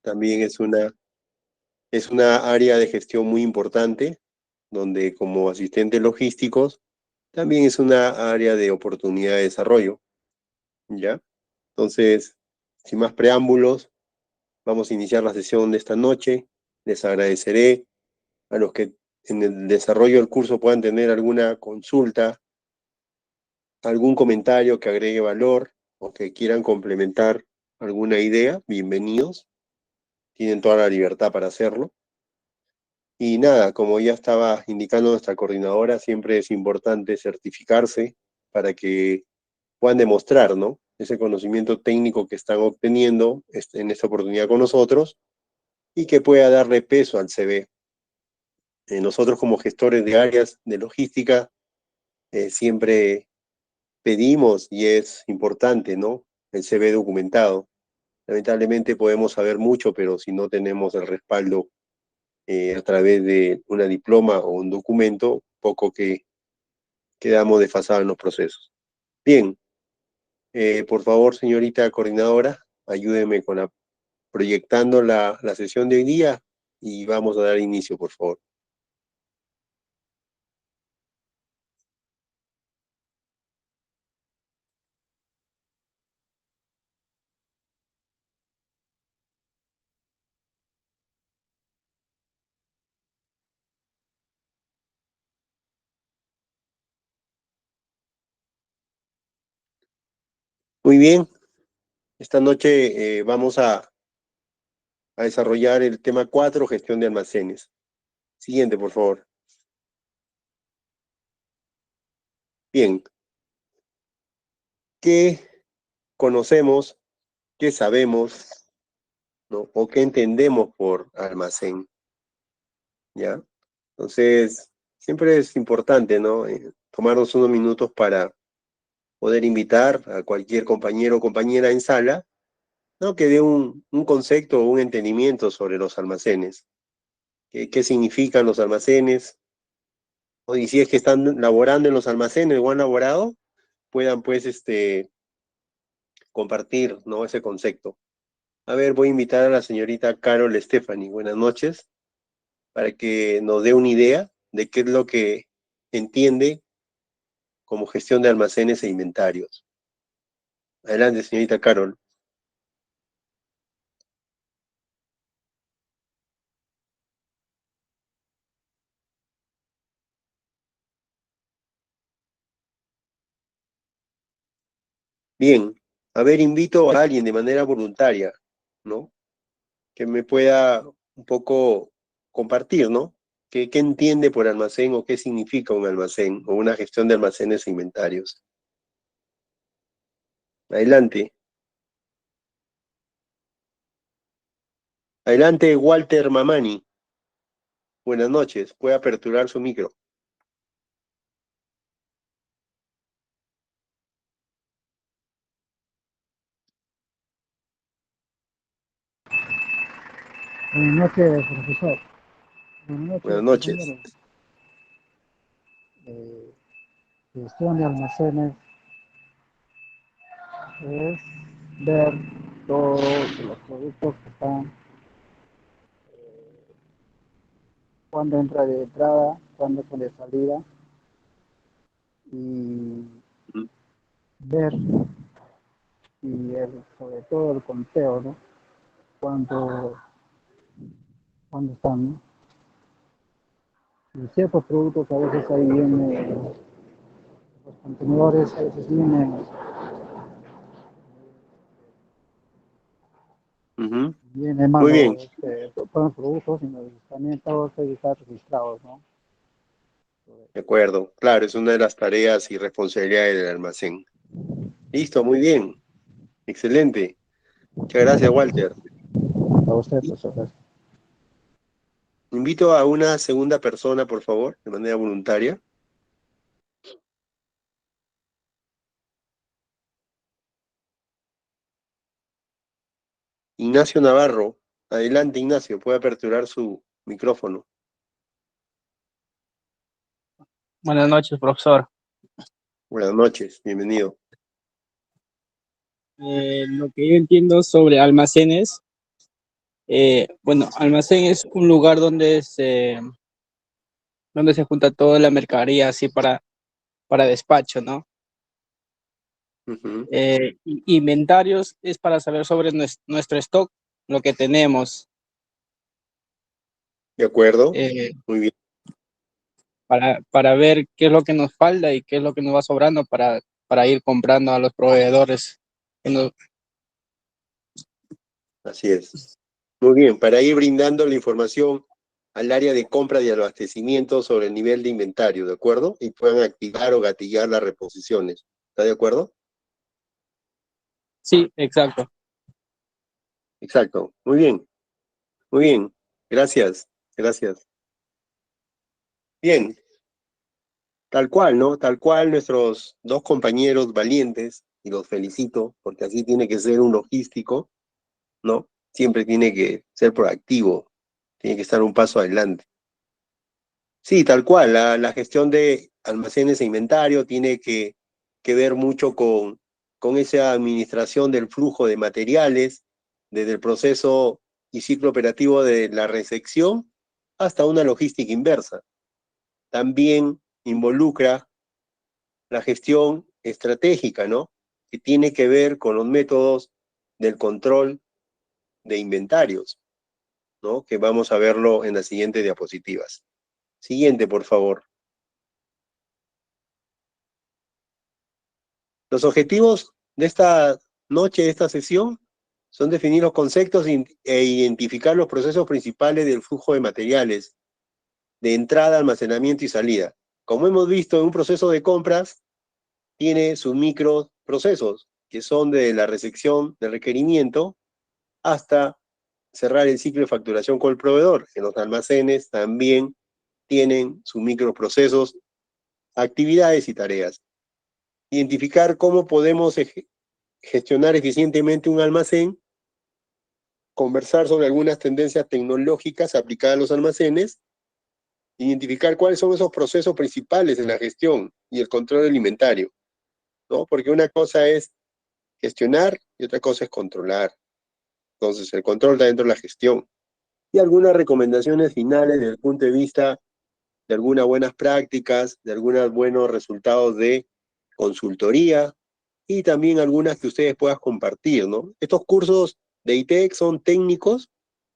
también es una área de gestión muy importante, donde como asistentes logísticos también es una área de oportunidad de desarrollo, ¿ya? Entonces, sin más preámbulos, vamos a iniciar la sesión de esta noche. Les agradeceré a los que en el desarrollo del curso puedan tener alguna consulta, algún comentario que agregue valor o que quieran complementar alguna idea, bienvenidos. Tienen toda la libertad para hacerlo. Y nada, como ya estaba indicando nuestra coordinadora, siempre es importante certificarse para que puedan demostrar, ¿no?, ese conocimiento técnico que están obteniendo en esta oportunidad con nosotros y que pueda darle peso al CV. Nosotros como gestores de áreas de logística siempre pedimos, y es importante, ¿no?, el CV documentado. Lamentablemente podemos saber mucho, pero si no tenemos el respaldo a través de una diploma o un documento, poco que quedamos desfasados en los procesos. Bien, por favor, señorita coordinadora, ayúdeme con proyectando la sesión de hoy día y vamos a dar inicio, por favor. Muy bien, esta noche vamos a desarrollar el tema 4, gestión de almacenes. Siguiente, por favor. Bien, ¿qué conocemos, qué sabemos, ¿no?, o qué entendemos por almacén? ¿Ya? Entonces, siempre es importante, ¿no?, tomarnos unos minutos para poder invitar a cualquier compañero o compañera en sala, ¿no?, que dé un concepto o un entendimiento sobre los almacenes. ¿Qué significan los almacenes? Y si es que están laborando en los almacenes o han laborado, puedan pues compartir, ¿no?, ese concepto. A ver, voy a invitar a la señorita Carol Stephanie, buenas noches, para que nos dé una idea de qué es lo que entiende como gestión de almacenes e inventarios. Adelante, señorita Carol. Bien, a ver, invito a alguien de manera voluntaria, ¿no?, que me pueda un poco compartir, ¿no?, qué entiende por almacén o qué significa un almacén o una gestión de almacenes e inventarios. Adelante. Adelante, Walter Mamani. Buenas noches, puede aperturar su micro. Buenas noches, profesor. Buenas Buenas noches, noches. compañeros. Gestión de almacenes es ver todos los productos que están, cuándo entra de entrada, cuándo sale de salida, y ver, sobre todo el conteo, ¿no? Cuándo están, ¿no? Y ciertos productos a veces ahí vienen, los contenedores a veces vienen, Muy bien. malos, todos los productos, sino también todos hay que estar registrados, ¿no? De acuerdo, claro, es una de las tareas y responsabilidades del almacén. Listo, muy bien. Excelente. Muchas gracias, Walter. A usted, profesor. Invito a una segunda persona, por favor, de manera voluntaria. Ignacio Navarro. Adelante, Ignacio, puede aperturar su micrófono. Buenas noches, profesor. Buenas noches, bienvenido. Lo que yo entiendo sobre almacenes Bueno, almacén es un lugar donde se junta toda la mercadería así para despacho, ¿no? Ujú. Inventarios es para saber sobre nuestro stock, lo que tenemos, ¿De acuerdo? eh, Muy bien. para ver qué es lo que nos falta y qué es lo que nos va sobrando para ir comprando a los proveedores. que nos- Así es. Muy bien, para ir brindando la información al área de compra y abastecimiento sobre el nivel de inventario, ¿de acuerdo? Y puedan activar o gatillar las reposiciones. ¿Está de acuerdo? Sí, exacto. Exacto. Muy bien, muy bien. Gracias, gracias. Bien, tal cual, ¿no? Tal cual nuestros dos compañeros valientes, y los felicito, porque así tiene que ser un logístico, ¿no? Siempre tiene que ser proactivo, tiene que estar un paso adelante. Sí, tal cual, la gestión de almacenes e inventario tiene que ver mucho con esa administración del flujo de materiales, desde el proceso y ciclo operativo de la recepción hasta una logística inversa. También involucra la gestión estratégica, ¿no? Que tiene que ver con los métodos del control de inventarios, ¿no? Que vamos a verlo en las siguientes diapositivas. Siguiente, por favor. Los objetivos de esta noche, de esta sesión, son definir los conceptos e identificar los procesos principales del flujo de materiales, de entrada, almacenamiento y salida. Como hemos visto, en un proceso de compras tiene sus microprocesos, que son de la recepción del requerimiento hasta cerrar el ciclo de facturación con el proveedor. En los almacenes también tienen sus microprocesos, actividades y tareas. Identificar cómo podemos gestionar eficientemente un almacén, conversar sobre algunas tendencias tecnológicas aplicadas a los almacenes, identificar cuáles son esos procesos principales en la gestión y el control alimentario, ¿no? Porque una cosa es gestionar y otra cosa es controlar. Entonces, el control está dentro de la gestión. Y algunas recomendaciones finales desde el punto de vista de algunas buenas prácticas, de algunos buenos resultados de consultoría y también algunas que ustedes puedan compartir, ¿no? Estos cursos de ITEC son técnicos,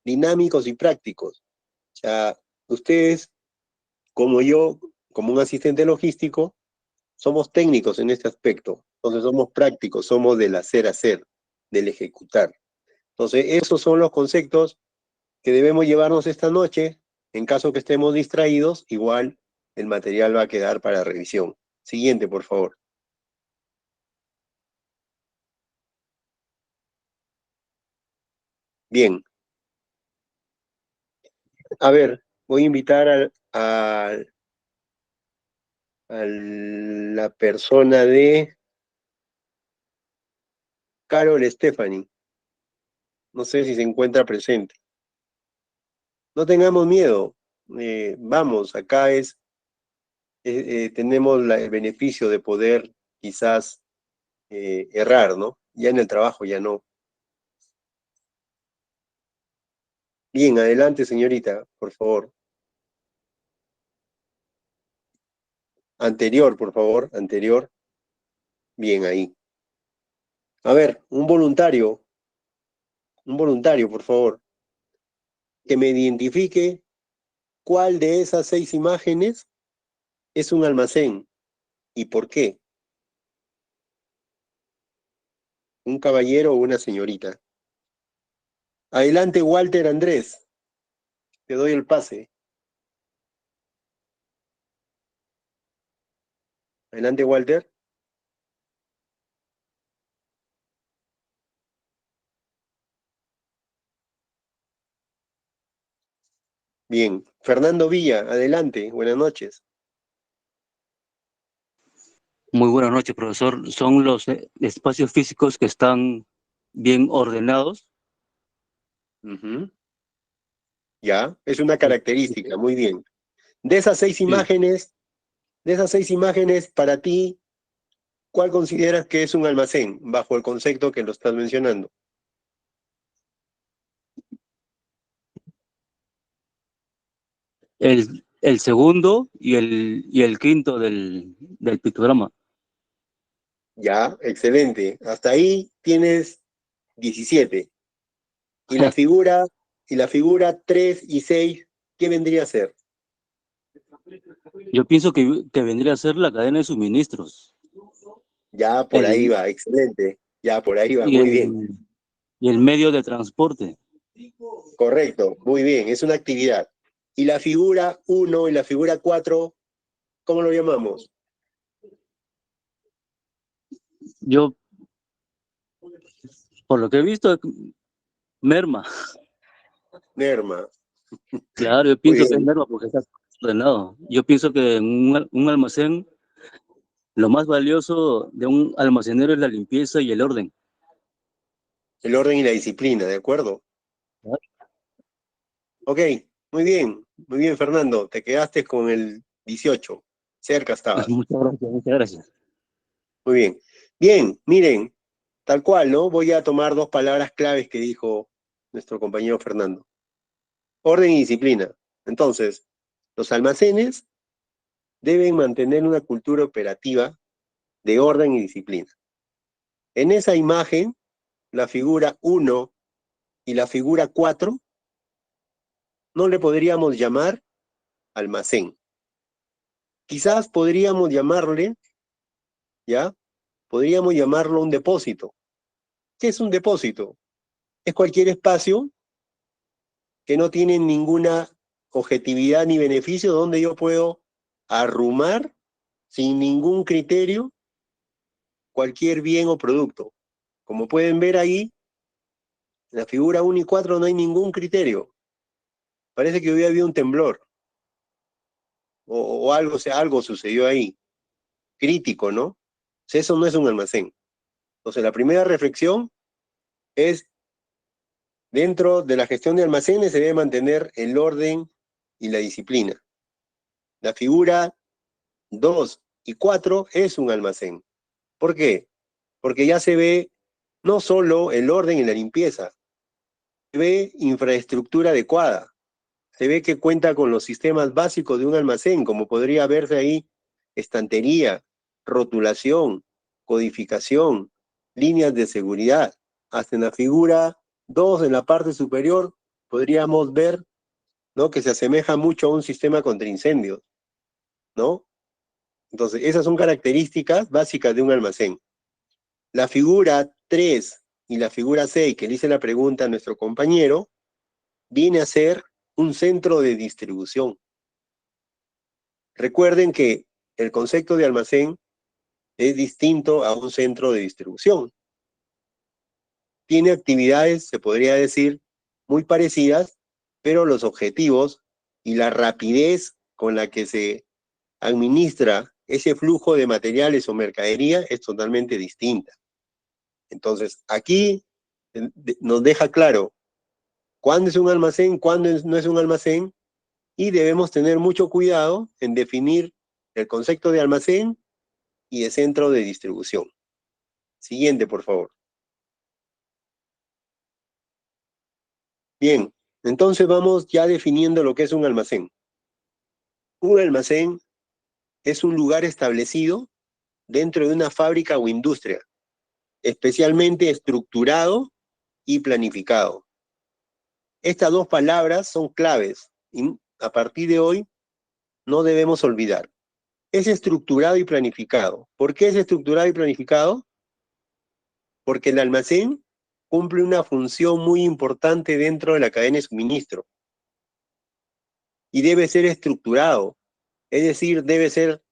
dinámicos y prácticos. O sea, ustedes, como yo, como un asistente logístico, somos técnicos en este aspecto. Entonces somos prácticos, somos del hacer, del ejecutar. Entonces, esos son los conceptos que debemos llevarnos esta noche. En caso que estemos distraídos, igual el material va a quedar para revisión. Siguiente, por favor. Bien, a ver, voy a invitar a la persona de Carol Stephanie. No sé si se encuentra presente. No tengamos miedo. Vamos, acá tenemos el beneficio de poder quizás errar, ¿no? Ya en el trabajo ya no. Bien, adelante, señorita, por favor. Anterior, por favor, anterior. Bien, ahí. A ver, un voluntario, por favor, que me identifique cuál de esas 6 imágenes es un almacén y por qué. Un caballero o una señorita. Adelante, Walter Andrés. Te doy el pase. Adelante, Walter. Bien. Fernando Villa, adelante. Buenas noches. Muy buenas noches, profesor. ¿Son los espacios físicos que están bien ordenados? Ujú. Ya, es una característica, muy bien. De esas 6 Sí. imágenes, para ti, ¿cuál consideras que es un almacén bajo el concepto que lo estás mencionando? el segundo y el quinto del pictograma. Ya, excelente. Hasta ahí tienes 17. Y la figura, y la figura 3 y 6, ¿qué vendría a ser? Yo pienso que vendría a ser la cadena de suministros. Ya por ahí El, va, excelente. Ya por ahí va, y, muy bien. y el medio de transporte. Correcto, muy bien, es una actividad. Y la figura 1 y la figura 4, ¿cómo lo llamamos? Yo, por lo que he visto, merma. Merma. Claro, yo Muy pienso que es bien. merma porque está ordenado. Yo pienso que en un almacén, lo más valioso de un almacenero es la limpieza y el orden. El orden y la disciplina, ¿de acuerdo? Ok, muy bien, Fernando. Te quedaste con el 18. Cerca estabas. Muchas gracias, muchas gracias. Muy bien. Bien, miren, tal cual, ¿no? Voy a tomar dos palabras claves que dijo nuestro compañero Fernando. Orden y disciplina. Entonces, los almacenes deben mantener una cultura operativa de orden y disciplina. En esa imagen, la figura 1 y la figura 4 no le podríamos llamar almacén. Quizás podríamos llamarle, ¿ya? Podríamos llamarlo un depósito. ¿Qué es un depósito? Es cualquier espacio que no tiene ninguna objetividad ni beneficio donde yo puedo arrumar sin ningún criterio cualquier bien o producto. Como pueden ver ahí, en la figura 1 y 4 no hay ningún criterio. Parece que hoy había un temblor o algo, o sea, algo sucedió ahí, crítico, ¿no? O sea, eso no es un almacén. Entonces, la primera reflexión es, dentro de la gestión de almacenes se debe mantener el orden y la disciplina. La figura 2 y 4 es un almacén. ¿Por qué? Porque ya se ve no solo el orden y la limpieza, se ve infraestructura adecuada, se ve que cuenta con los sistemas básicos de un almacén, como podría verse ahí, estantería, rotulación, codificación, líneas de seguridad. Hasta en la figura 2, en la parte superior, podríamos ver, ¿no?, que se asemeja mucho a un sistema contra incendios, ¿no? Entonces, esas son características básicas de un almacén. La figura 3 y la figura 6, que le hice la pregunta a nuestro compañero, viene a ser un centro de distribución. Recuerden que el concepto de almacén es distinto a un centro de distribución. Tiene actividades, se podría decir, muy parecidas, pero los objetivos y la rapidez con la que se administra ese flujo de materiales o mercadería es totalmente distinta. Entonces, aquí nos deja claro cuándo es un almacén, cuándo no es un almacén, y debemos tener mucho cuidado en definir el concepto de almacén y de centro de distribución. Siguiente, por favor. Bien, entonces vamos ya definiendo lo que es un almacén. Un almacén es un lugar establecido dentro de una fábrica o industria, especialmente estructurado y planificado. Estas dos palabras son claves y a partir de hoy no debemos olvidar. Es estructurado y planificado. ¿Por qué es estructurado y planificado? Porque el almacén cumple una función muy importante dentro de la cadena de suministro y debe ser estructurado, es decir, debe ser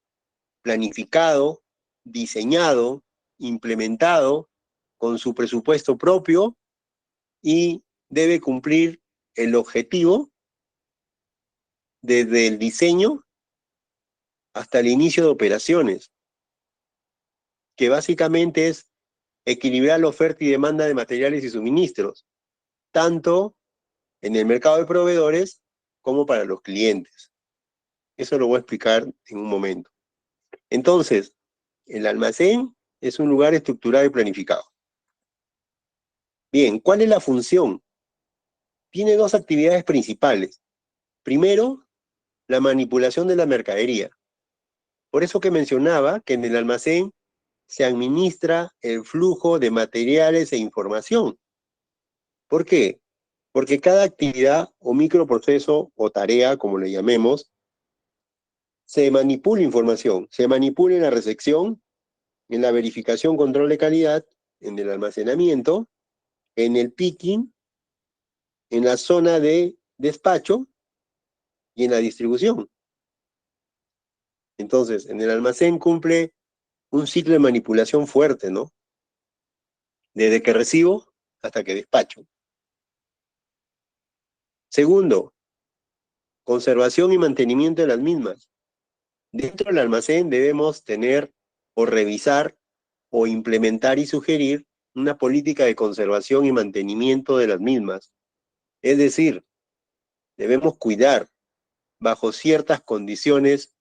planificado, diseñado, implementado con su presupuesto propio y debe cumplir el objetivo desde el diseño hasta el inicio de operaciones, que básicamente es equilibrar la oferta y demanda de materiales y suministros, tanto en el mercado de proveedores como para los clientes. Eso lo voy a explicar en un momento. Entonces, el almacén es un lugar estructurado y planificado. Bien, ¿cuál es la función? Tiene dos actividades principales. Primero, la manipulación de la mercadería. Por eso que mencionaba que en el almacén se administra el flujo de materiales e información. ¿Por qué? Porque cada actividad o microproceso o tarea, como le llamemos, se manipula información, se manipula en la recepción, en la verificación, control de calidad, en el almacenamiento, en el picking, en la zona de despacho y en la distribución. Entonces, en el almacén cumple un ciclo de manipulación fuerte, ¿no? Desde que recibo hasta que despacho. Segundo, conservación y mantenimiento de las mismas. Dentro del almacén debemos tener o revisar o implementar y sugerir una política de conservación y mantenimiento de las mismas. Es decir, debemos cuidar bajo ciertas condiciones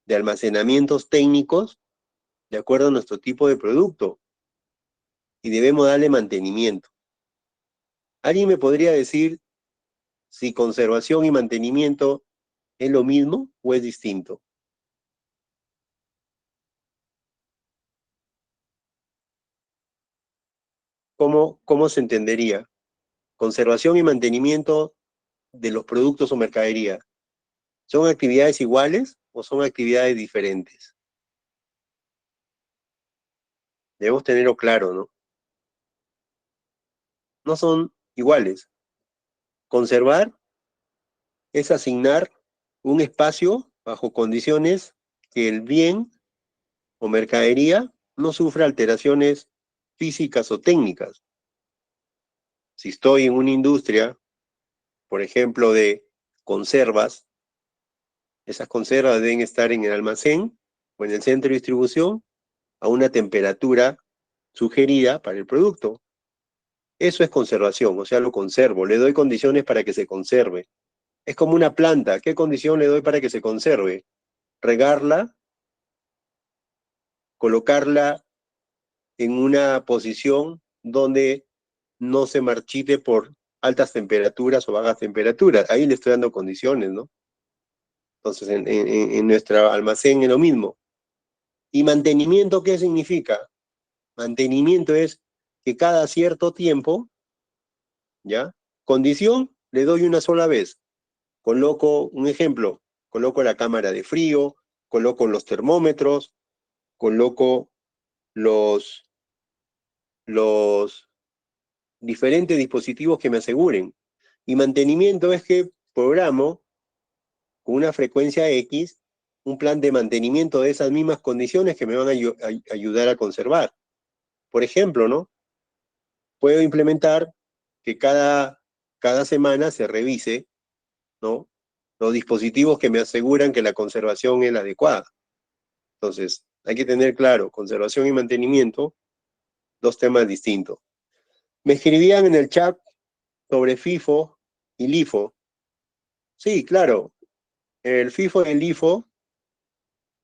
de almacenamientos técnicos de acuerdo a nuestro tipo de producto y debemos darle mantenimiento. ¿Alguien me podría decir si conservación y mantenimiento es lo mismo o es distinto? ¿Cómo se entendería? Conservación y mantenimiento de los productos o mercadería. ¿Son actividades iguales o son actividades diferentes? Debemos tenerlo claro, ¿no? No son iguales. Conservar es asignar un espacio bajo condiciones que el bien o mercadería no sufra alteraciones físicas o técnicas. Si estoy en una industria, por ejemplo, de conservas, esas conservas deben estar en el almacén o en el centro de distribución a una temperatura sugerida para el producto. Eso es conservación, o sea, lo conservo, le doy condiciones para que se conserve. Es como una planta, ¿qué condición le doy para que se conserve? Regarla, colocarla en una posición donde no se marchite por altas temperaturas o bajas temperaturas. Ahí le estoy dando condiciones, ¿no? Entonces, en nuestro almacén es lo mismo. ¿Y mantenimiento qué significa? Mantenimiento es que cada cierto tiempo, ¿ya? Condición, le doy una sola vez. Coloco un ejemplo, coloco la cámara de frío, coloco los termómetros, coloco los diferentes dispositivos que me aseguren. Y mantenimiento es que programo con una frecuencia X un plan de mantenimiento de esas mismas condiciones que me van a ayudar a conservar. Por ejemplo, ¿no? Puedo implementar que cada semana se revise, ¿no? Los dispositivos que me aseguran que la conservación es la adecuada. Entonces, hay que tener claro, conservación y mantenimiento, dos temas distintos. Me escribían en el chat sobre FIFO y LIFO. Sí, claro, el FIFO y el LIFO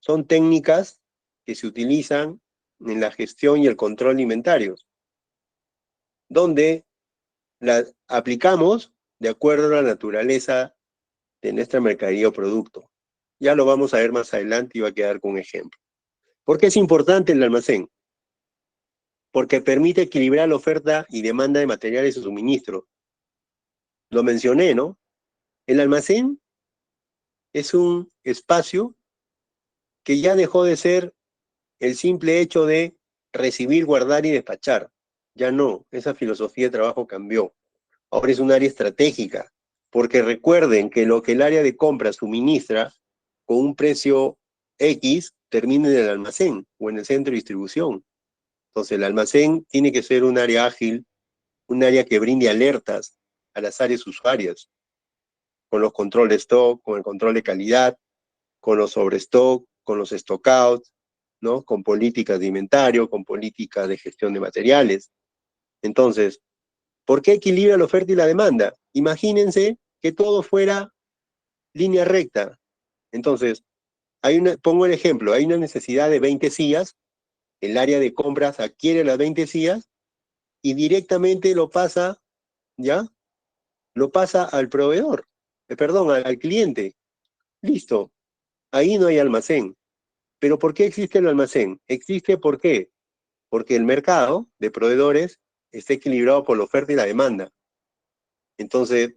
son técnicas que se utilizan en la gestión y el control de inventarios, donde las aplicamos de acuerdo a la naturaleza de nuestra mercadería o producto. Ya lo vamos a ver más adelante y va a quedar con un ejemplo. ¿Por qué es importante el almacén? Porque permite equilibrar la oferta y demanda de materiales y suministros. Lo mencioné, ¿no? El almacén es un espacio que ya dejó de ser el simple hecho de recibir, guardar y despachar. Ya no, esa filosofía de trabajo cambió. Ahora es un área estratégica, porque recuerden que lo que el área de compra suministra con un precio X termina en el almacén o en el centro de distribución. Entonces el almacén tiene que ser un área ágil, un área que brinde alertas a las áreas usuarias, con los controles de stock, con el control de calidad, con los sobrestock, con los stockouts, ¿no? Con políticas de inventario, con políticas de gestión de materiales. Entonces, ¿por qué equilibra la oferta y la demanda? Imagínense que todo fuera línea recta. Entonces, pongo el ejemplo, hay una necesidad de 20 sillas, el área de compras adquiere las 20 sillas y directamente lo pasa, ¿ya? Lo pasa al proveedor, perdón, al cliente. Listo, ahí no hay almacén. ¿Pero por qué existe el almacén? Existe ¿por qué? Porque el mercado de proveedores está equilibrado por la oferta y la demanda. Entonces,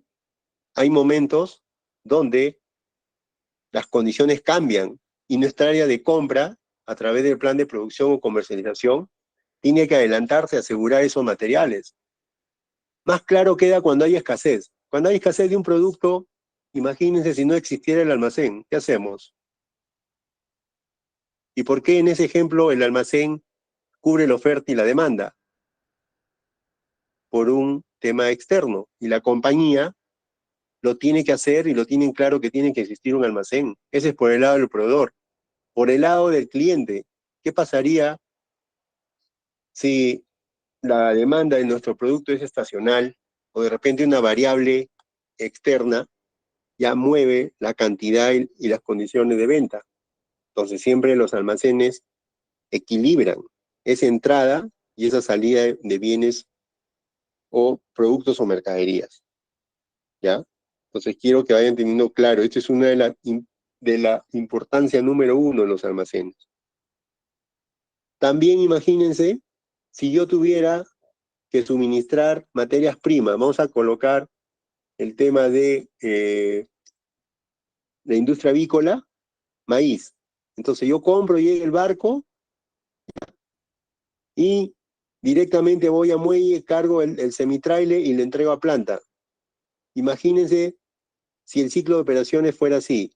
hay momentos donde las condiciones cambian y nuestra área de compra, a través del plan de producción o comercialización, tiene que adelantarse a asegurar esos materiales. Más claro queda cuando hay escasez. Cuando hay escasez de un producto, imagínense si no existiera el almacén, ¿qué hacemos? ¿Y por qué en ese ejemplo el almacén cubre la oferta y la demanda? Por un tema externo. Y la compañía lo tiene que hacer y lo tienen claro que tiene que existir un almacén. Ese es por el lado del proveedor. Por el lado del cliente, ¿qué pasaría si la demanda de nuestro producto es estacional o de repente una variable externa ya mueve la cantidad y las condiciones de venta? Entonces siempre los almacenes equilibran esa entrada y esa salida de bienes o productos o mercaderías, ¿ya? Entonces quiero que vayan teniendo claro, esto es una de la importancia número uno en los almacenes. También imagínense si yo tuviera que suministrar materias primas, vamos a colocar el tema de la industria avícola, maíz. Entonces yo compro, llega el barco y directamente voy a muelle, cargo el semitrailer y le entrego a planta. Imagínense si el ciclo de operaciones fuera así.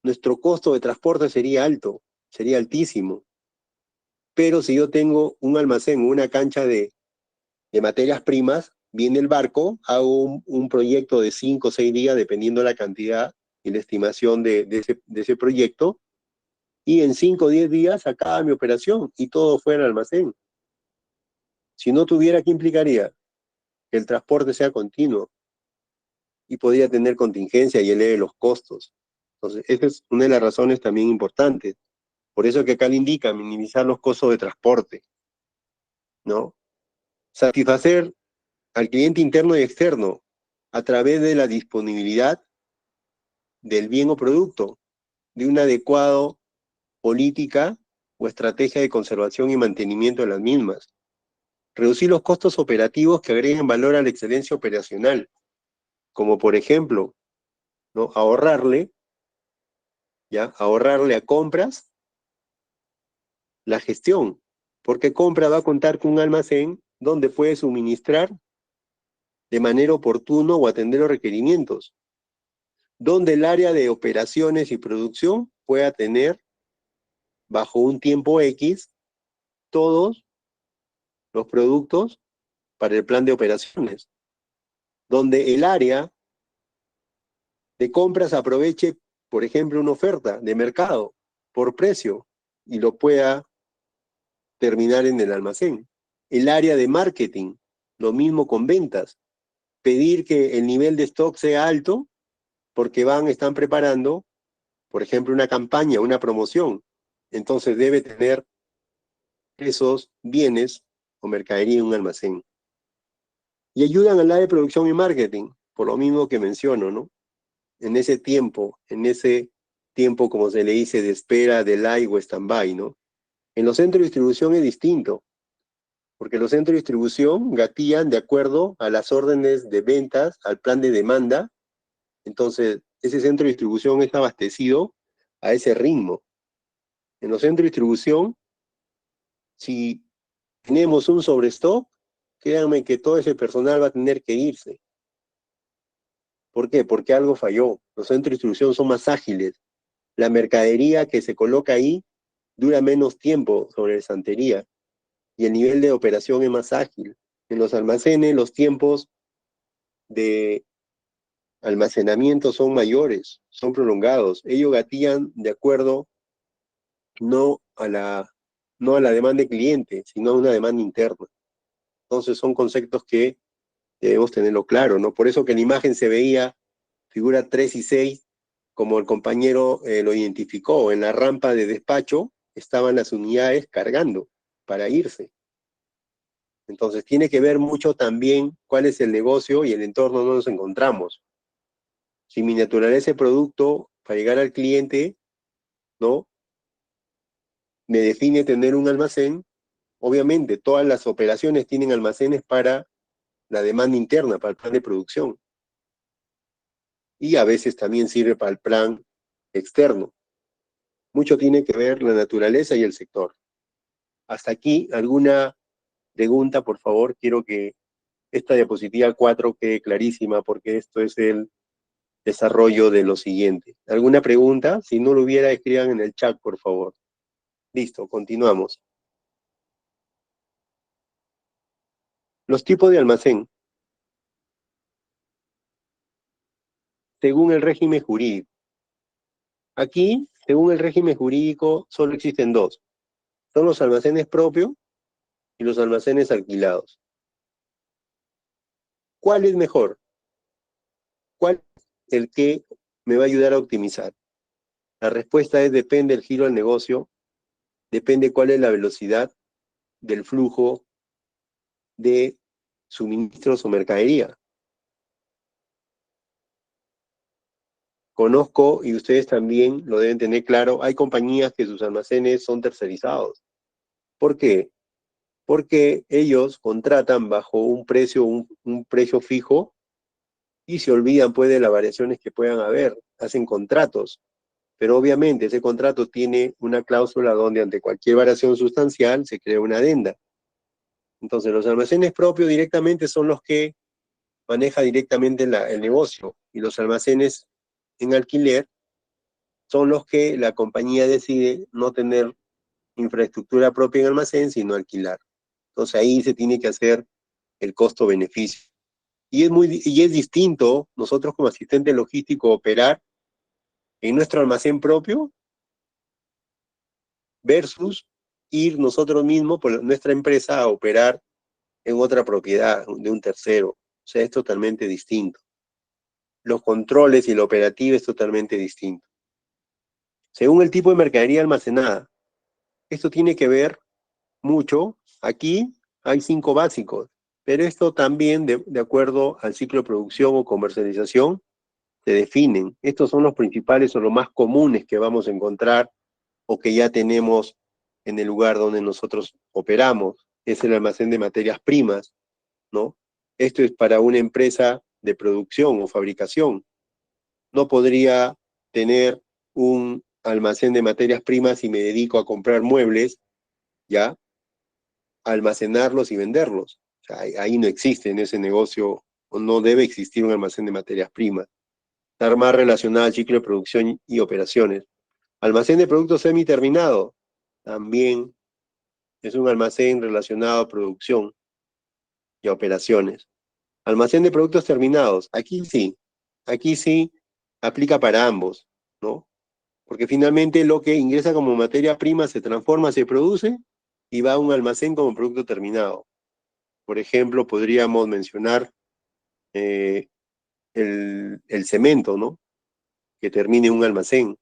Nuestro costo de transporte sería alto, sería altísimo. Pero si yo tengo un almacén, una cancha de materias primas, viene el barco, hago un proyecto de 5 o 6 días, dependiendo de la cantidad y la estimación de ese proyecto, y en 5 o 10 días acaba mi operación y todo fue al almacén. Si no tuviera, ¿qué implicaría? Que el transporte sea continuo y podría tener contingencia y eleve los costos. Entonces, esa es una de las razones también importantes. Por eso que acá le indica minimizar los costos de transporte, ¿no? Satisfacer al cliente interno y externo a través de la disponibilidad del bien o producto, de una adecuada política o estrategia de conservación y mantenimiento de las mismas. Reducir los costos operativos que agreguen valor a la excelencia operacional, como por ejemplo, ¿no? Ahorrarle a compras la gestión, porque compra va a contar con un almacén donde puede suministrar de manera oportuna o atender los requerimientos, donde el área de operaciones y producción pueda tener bajo un tiempo X todos los productos para el plan de operaciones, donde el área de compras aproveche, por ejemplo, una oferta de mercado por precio y lo pueda terminar en el almacén. El área de marketing, lo mismo con ventas, pedir que el nivel de stock sea alto porque están preparando, por ejemplo, una campaña, una promoción. Entonces debe tener esos bienes o mercadería en un almacén. Y ayudan al área de producción y marketing, por lo mismo que menciono, ¿no? En ese tiempo, como se le dice, de espera, de live o stand-by, ¿no? En los centros de distribución es distinto, porque los centros de distribución gatillan de acuerdo a las órdenes de ventas, al plan de demanda. Entonces, ese centro de distribución es abastecido a ese ritmo. En los centros de distribución, si tenemos un sobrestock, créanme que todo ese personal va a tener que irse. ¿Por qué? Porque algo falló. Los centros de distribución son más ágiles. La mercadería que se coloca ahí dura menos tiempo sobre la estantería y el nivel de operación es más ágil. En los almacenes los tiempos de almacenamiento son mayores, son prolongados. Ellos gatillan de acuerdo no a la demanda del cliente, sino a una demanda interna. Entonces son conceptos que debemos tenerlo claro, ¿no? Por eso que en la imagen se veía figura 3 y 6, como el compañero lo identificó, en la rampa de despacho estaban las unidades cargando para irse. Entonces tiene que ver mucho también cuál es el negocio y el entorno donde nos encontramos. Si mi naturaleza de producto para llegar al cliente, ¿no? Me define tener un almacén. Obviamente, todas las operaciones tienen almacenes para la demanda interna, para el plan de producción. Y a veces también sirve para el plan externo. Mucho tiene que ver la naturaleza y el sector. Hasta aquí, ¿alguna pregunta, por favor? Quiero que esta diapositiva 4 quede clarísima porque esto es el desarrollo de lo siguiente. ¿Alguna pregunta? Si no lo hubiera, escriban en el chat, por favor. Listo, continuamos. Los tipos de almacén. Según el régimen jurídico. Aquí, según el régimen jurídico, solo existen dos. Son los almacenes propios y los almacenes alquilados. ¿Cuál es mejor? ¿Cuál es el que me va a ayudar a optimizar? La respuesta es depende del giro del negocio, depende cuál es la velocidad del flujo de suministros o mercadería. Conozco, y ustedes también lo deben tener claro, hay compañías que sus almacenes son tercerizados. ¿Por qué? Porque ellos contratan bajo un precio fijo y se olvidan pues de las variaciones que puedan haber, hacen contratos, pero obviamente ese contrato tiene una cláusula donde ante cualquier variación sustancial se crea una adenda. Entonces los almacenes propios directamente son los que maneja directamente el negocio, y los almacenes en alquiler son los que la compañía decide no tener infraestructura propia en almacén, sino alquilar. Entonces ahí se tiene que hacer el costo-beneficio. Y es distinto nosotros como asistente logístico operar en nuestro almacén propio versus ir nosotros mismos por nuestra empresa a operar en otra propiedad de un tercero. O sea, es totalmente distinto. Los controles y la operativa es totalmente distinto. Según el tipo de mercadería almacenada, esto tiene que ver mucho. Aquí hay 5 básicos, pero esto también, de acuerdo al ciclo de producción o comercialización, se definen. Estos son los principales o los más comunes que vamos a encontrar o que ya tenemos en el lugar donde nosotros operamos. Es el almacén de materias primas, ¿no? Esto es para una empresa de producción o fabricación. No podría tener un almacén de materias primas y me dedico a comprar muebles, ¿ya? A almacenarlos y venderlos. O sea, ahí no existe en ese negocio, o no debe existir un almacén de materias primas. Estar más relacionado al ciclo de producción y operaciones. Almacén de productos semiterminados, también es un almacén relacionado a producción y a operaciones. Almacén de productos terminados, aquí sí aplica para ambos, ¿no? Porque finalmente lo que ingresa como materia prima se transforma, se produce y va a un almacén como producto terminado. Por ejemplo, podríamos mencionar el cemento, ¿no? Que termine en un almacén.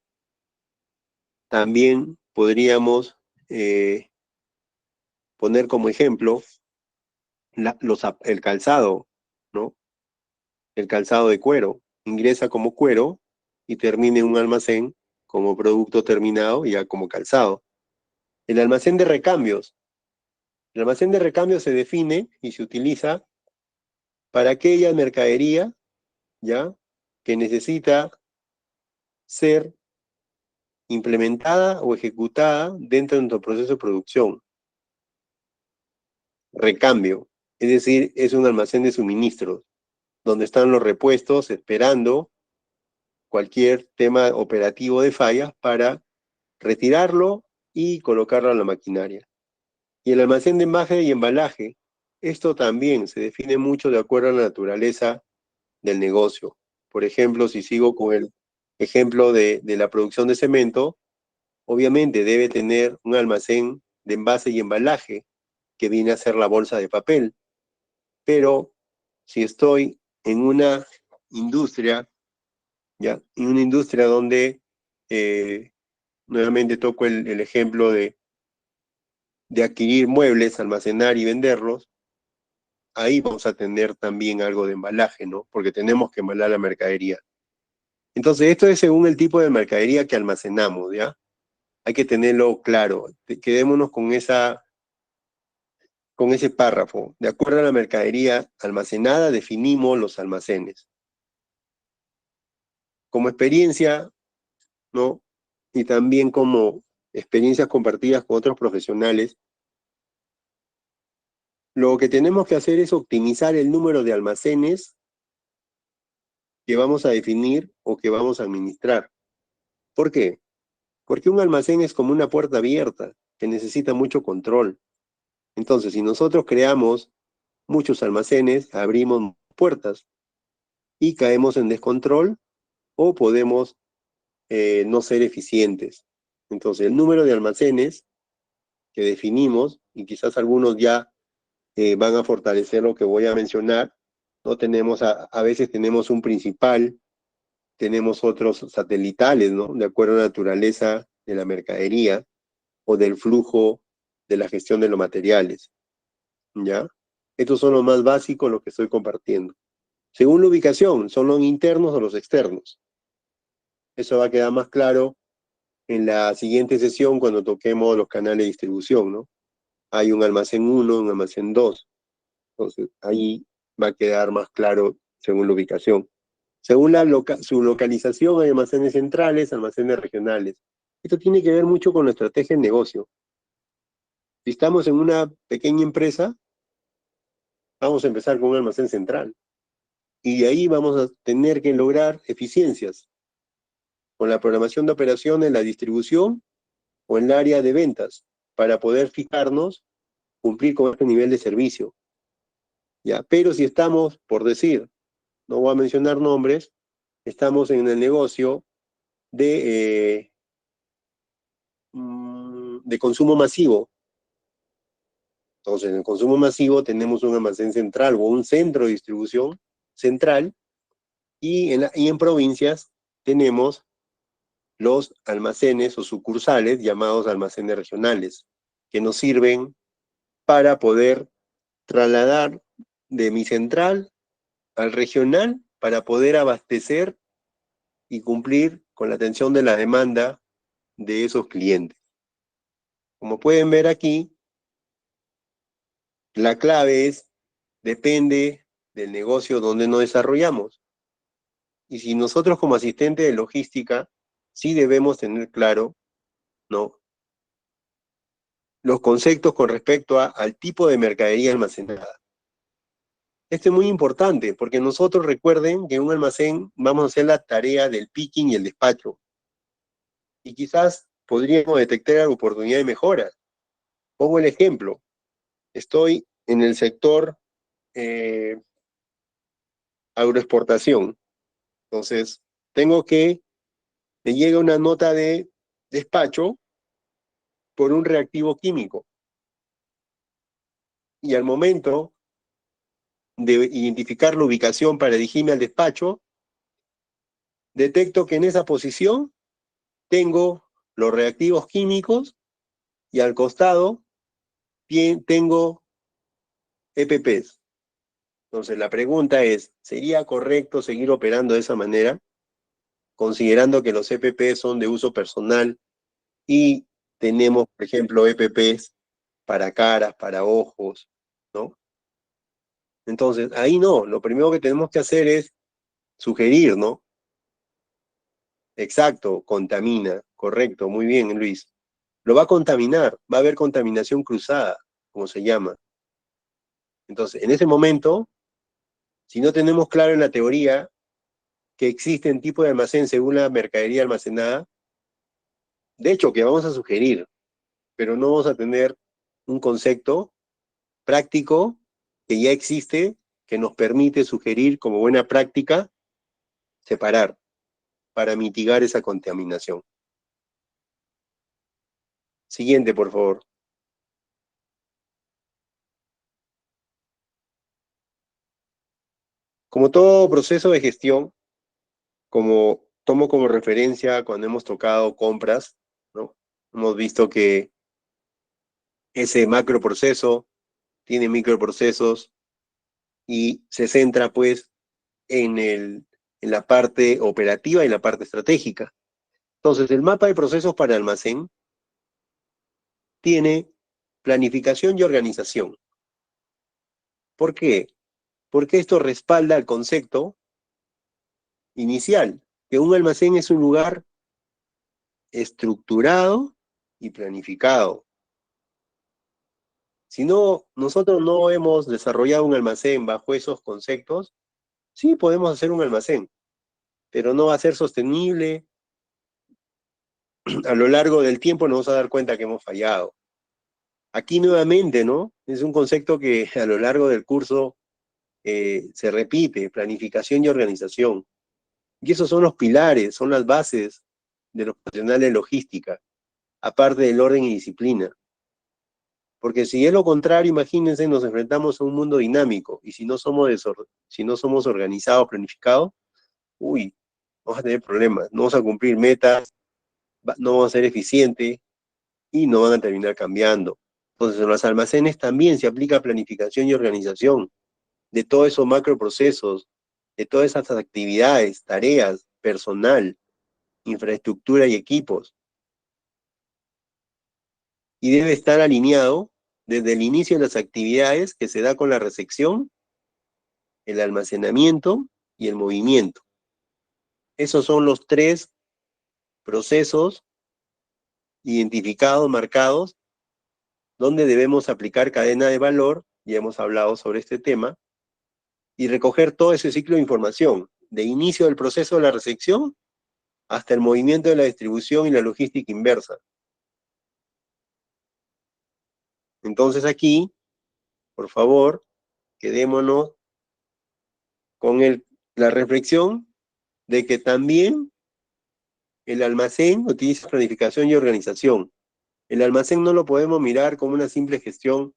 También podríamos poner como ejemplo el calzado, ¿no? El calzado de cuero. Ingresa como cuero y termina en un almacén como producto terminado, ya como calzado. El almacén de recambios. El almacén de recambios se define y se utiliza para aquella mercadería, ¿ya? Que necesita ser implementada o ejecutada dentro de nuestro proceso de producción. Recambio, es decir, es un almacén de suministros, donde están los repuestos esperando cualquier tema operativo de fallas para retirarlo y colocarlo a la maquinaria. Y el almacén de envaje y embalaje, esto también se define mucho de acuerdo a la naturaleza del negocio. Por ejemplo, si sigo con el ejemplo de la producción de cemento, obviamente debe tener un almacén de envase y embalaje, que viene a ser la bolsa de papel. Pero si estoy en una industria, ¿ya? En una industria donde, nuevamente toco el ejemplo de adquirir muebles, almacenar y venderlos, ahí vamos a tener también algo de embalaje, ¿no? Porque tenemos que embalar la mercadería. Entonces, esto es según el tipo de mercadería que almacenamos, ¿ya? Hay que tenerlo claro. Quedémonos con ese párrafo. De acuerdo a la mercadería almacenada, definimos los almacenes. Como experiencia, ¿no? Y también como experiencias compartidas con otros profesionales, lo que tenemos que hacer es optimizar el número de almacenes que vamos a definir o que vamos a administrar. ¿Por qué? Porque un almacén es como una puerta abierta que necesita mucho control. Entonces, si nosotros creamos muchos almacenes, abrimos puertas y caemos en descontrol o podemos no ser eficientes. Entonces, el número de almacenes que definimos, y quizás algunos ya van a fortalecer lo que voy a mencionar, ¿no? A veces tenemos un principal, tenemos otros satelitales, ¿no? De acuerdo a la naturaleza de la mercadería o del flujo de la gestión de los materiales, ¿ya? Estos son los más básicos, los que estoy compartiendo. Según la ubicación, ¿son los internos o los externos? Eso va a quedar más claro en la siguiente sesión cuando toquemos los canales de distribución, ¿no? Hay un almacén 1, un almacén 2. Entonces, ahí va a quedar más claro según la ubicación. Según su localización, hay almacenes centrales, almacenes regionales. Esto tiene que ver mucho con la estrategia de negocio. Si estamos en una pequeña empresa, vamos a empezar con un almacén central. Y de ahí vamos a tener que lograr eficiencias con la programación de operaciones, la distribución o en el área de ventas para poder fijarnos, cumplir con este nivel de servicio. ¿Ya? Pero si estamos, por decir, no voy a mencionar nombres, estamos en el negocio de consumo masivo. Entonces, en el consumo masivo tenemos un almacén central o un centro de distribución central y en provincias tenemos los almacenes o sucursales llamados almacenes regionales, que nos sirven para poder trasladar de mi central al regional para poder abastecer y cumplir con la atención de la demanda de esos clientes. Como pueden ver aquí, la clave depende del negocio donde nos desarrollamos. Y si nosotros como asistentes de logística, sí debemos tener claro, ¿no?, los conceptos con respecto al tipo de mercadería almacenada. Esto es muy importante porque nosotros recuerden que en un almacén vamos a hacer la tarea del picking y el despacho. Y quizás podríamos detectar oportunidad de mejora. Pongo el ejemplo. Estoy en el sector agroexportación. Entonces, me llega una nota de despacho por un reactivo químico. Y al momento de identificar la ubicación para dirigirme al despacho, detecto que en esa posición tengo los reactivos químicos y al costado tengo EPPs. Entonces la pregunta es, ¿sería correcto seguir operando de esa manera? Considerando que los EPPs son de uso personal y tenemos, por ejemplo, EPPs para caras, para ojos, ¿no? Entonces, ahí no, lo primero que tenemos que hacer es sugerir, ¿no? Exacto, contamina, correcto, muy bien, Luis. Lo va a contaminar, va a haber contaminación cruzada, como se llama. Entonces, en ese momento, si no tenemos claro en la teoría que existen tipos de almacén según la mercadería almacenada, de hecho, que vamos a sugerir, pero no vamos a tener un concepto práctico que ya existe, que nos permite sugerir como buena práctica separar para mitigar esa contaminación. Siguiente, por favor. Como todo proceso de gestión, tomo como referencia cuando hemos tocado compras, ¿no? Hemos visto que ese macroproceso tiene microprocesos y se centra pues en en la parte operativa y en la parte estratégica. Entonces, el mapa de procesos para almacén tiene planificación y organización. ¿Por qué? Porque esto respalda el concepto inicial, que un almacén es un lugar estructurado y planificado. Si no, nosotros no hemos desarrollado un almacén bajo esos conceptos, sí podemos hacer un almacén, pero no va a ser sostenible. A lo largo del tiempo nos vamos a dar cuenta que hemos fallado. Aquí nuevamente, ¿no? Es un concepto que a lo largo del curso se repite, planificación y organización. Y esos son los pilares, son las bases de los profesionales de logística, aparte del orden y disciplina. Porque si es lo contrario, imagínense, nos enfrentamos a un mundo dinámico, y si no somos organizados, planificados, uy, vamos a tener problemas, no vamos a cumplir metas, no vamos a ser eficientes, y no van a terminar cambiando. Entonces, en los almacenes también se aplica planificación y organización de todos esos macroprocesos, de todas esas actividades, tareas, personal, infraestructura y equipos. Y debe estar alineado desde el inicio de las actividades que se da con la recepción, el almacenamiento y el movimiento. Esos son los 3 procesos identificados, marcados, donde debemos aplicar cadena de valor, ya hemos hablado sobre este tema, y recoger todo ese ciclo de información, de inicio del proceso de la recepción hasta el movimiento de la distribución y la logística inversa. Entonces aquí, por favor, quedémonos con la reflexión de que también el almacén utiliza planificación y organización. El almacén no lo podemos mirar como una simple gestión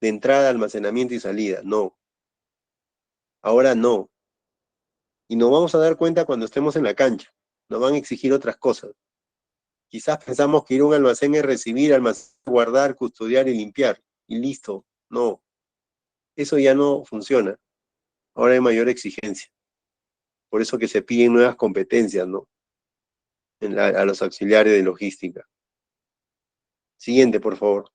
de entrada, almacenamiento y salida, no. Ahora no. Y nos vamos a dar cuenta cuando estemos en la cancha. Nos van a exigir otras cosas. Quizás pensamos que ir a un almacén es recibir, almacenar, guardar, custodiar y limpiar. Y listo. No. Eso ya no funciona. Ahora hay mayor exigencia. Por eso que se piden nuevas competencias, ¿no? A los auxiliares de logística. Siguiente, por favor.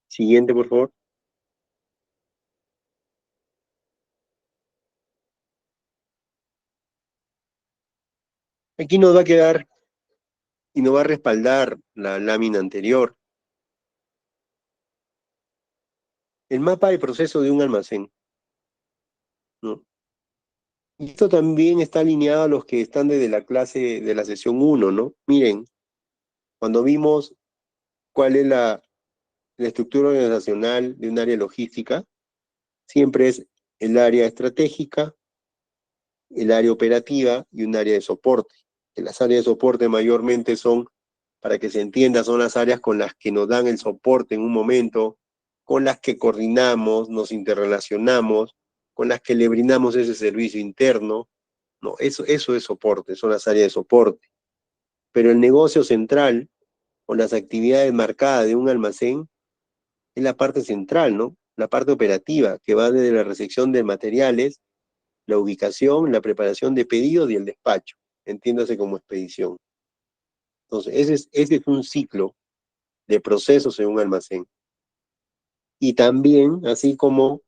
Siguiente, por favor. Aquí nos va a quedar y nos va a respaldar la lámina anterior. El mapa de proceso de un almacén, ¿no? Y esto también está alineado a los que están desde la clase de la sesión 1, ¿no? Miren, cuando vimos cuál es la estructura organizacional de un área logística, siempre es el área estratégica, el área operativa y un área de soporte. Que las áreas de soporte mayormente son, para que se entienda, son las áreas con las que nos dan el soporte en un momento, con las que coordinamos, nos interrelacionamos, con las que le brindamos ese servicio interno. No, eso es soporte, son las áreas de soporte. Pero el negocio central, o las actividades marcadas de un almacén, es la parte central, ¿no? La parte operativa, que va desde la recepción de materiales, la ubicación, la preparación de pedidos y el despacho, entiéndase como expedición. Entonces, ese es un ciclo de procesos en un almacén. Y también, así como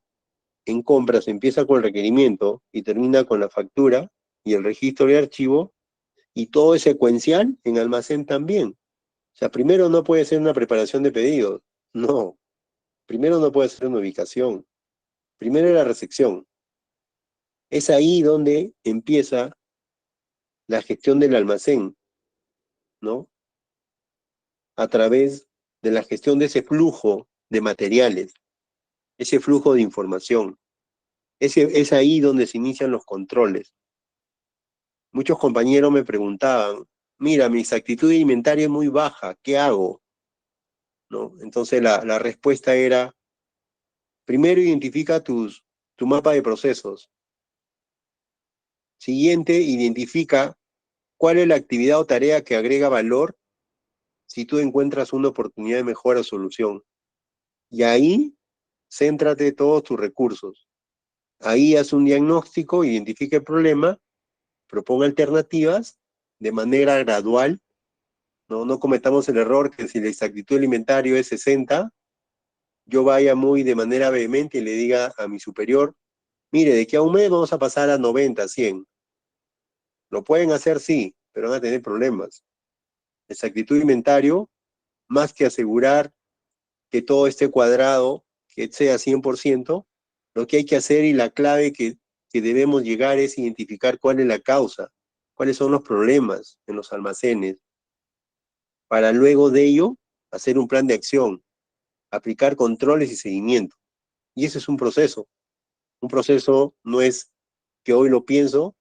en compras empieza con el requerimiento y termina con la factura y el registro de archivo, y todo es secuencial, en almacén también. O sea, primero no puede ser una preparación de pedidos, no. Primero no puede ser una ubicación. Primero es la recepción. Es ahí donde empieza la gestión del almacén, ¿no? A través de la gestión de ese flujo de materiales, ese flujo de información. Es ahí donde se inician los controles. Muchos compañeros me preguntaban, mira, mi exactitud de inventario es muy baja, ¿qué hago? ¿No? Entonces la respuesta era, primero identifica tu mapa de procesos. Siguiente, identifica cuál es la actividad o tarea que agrega valor si tú encuentras una oportunidad de mejora o solución. Y ahí, céntrate todos tus recursos. Ahí haz un diagnóstico, identifica el problema, proponga alternativas de manera gradual. No cometamos el error que si la exactitud alimentaria es 60, yo vaya muy de manera vehemente y le diga a mi superior, mire, de aquí a un mes vamos a pasar a 90, 100. Lo pueden hacer, sí, pero van a tener problemas. Exactitud alimentario, más que asegurar que todo esté cuadrado, que sea 100%, lo que hay que hacer y la clave que debemos llegar es identificar cuál es la causa, cuáles son los problemas en los almacenes, para luego de ello hacer un plan de acción, aplicar controles y seguimiento. Y ese es un proceso. Un proceso no es que hoy lo pienso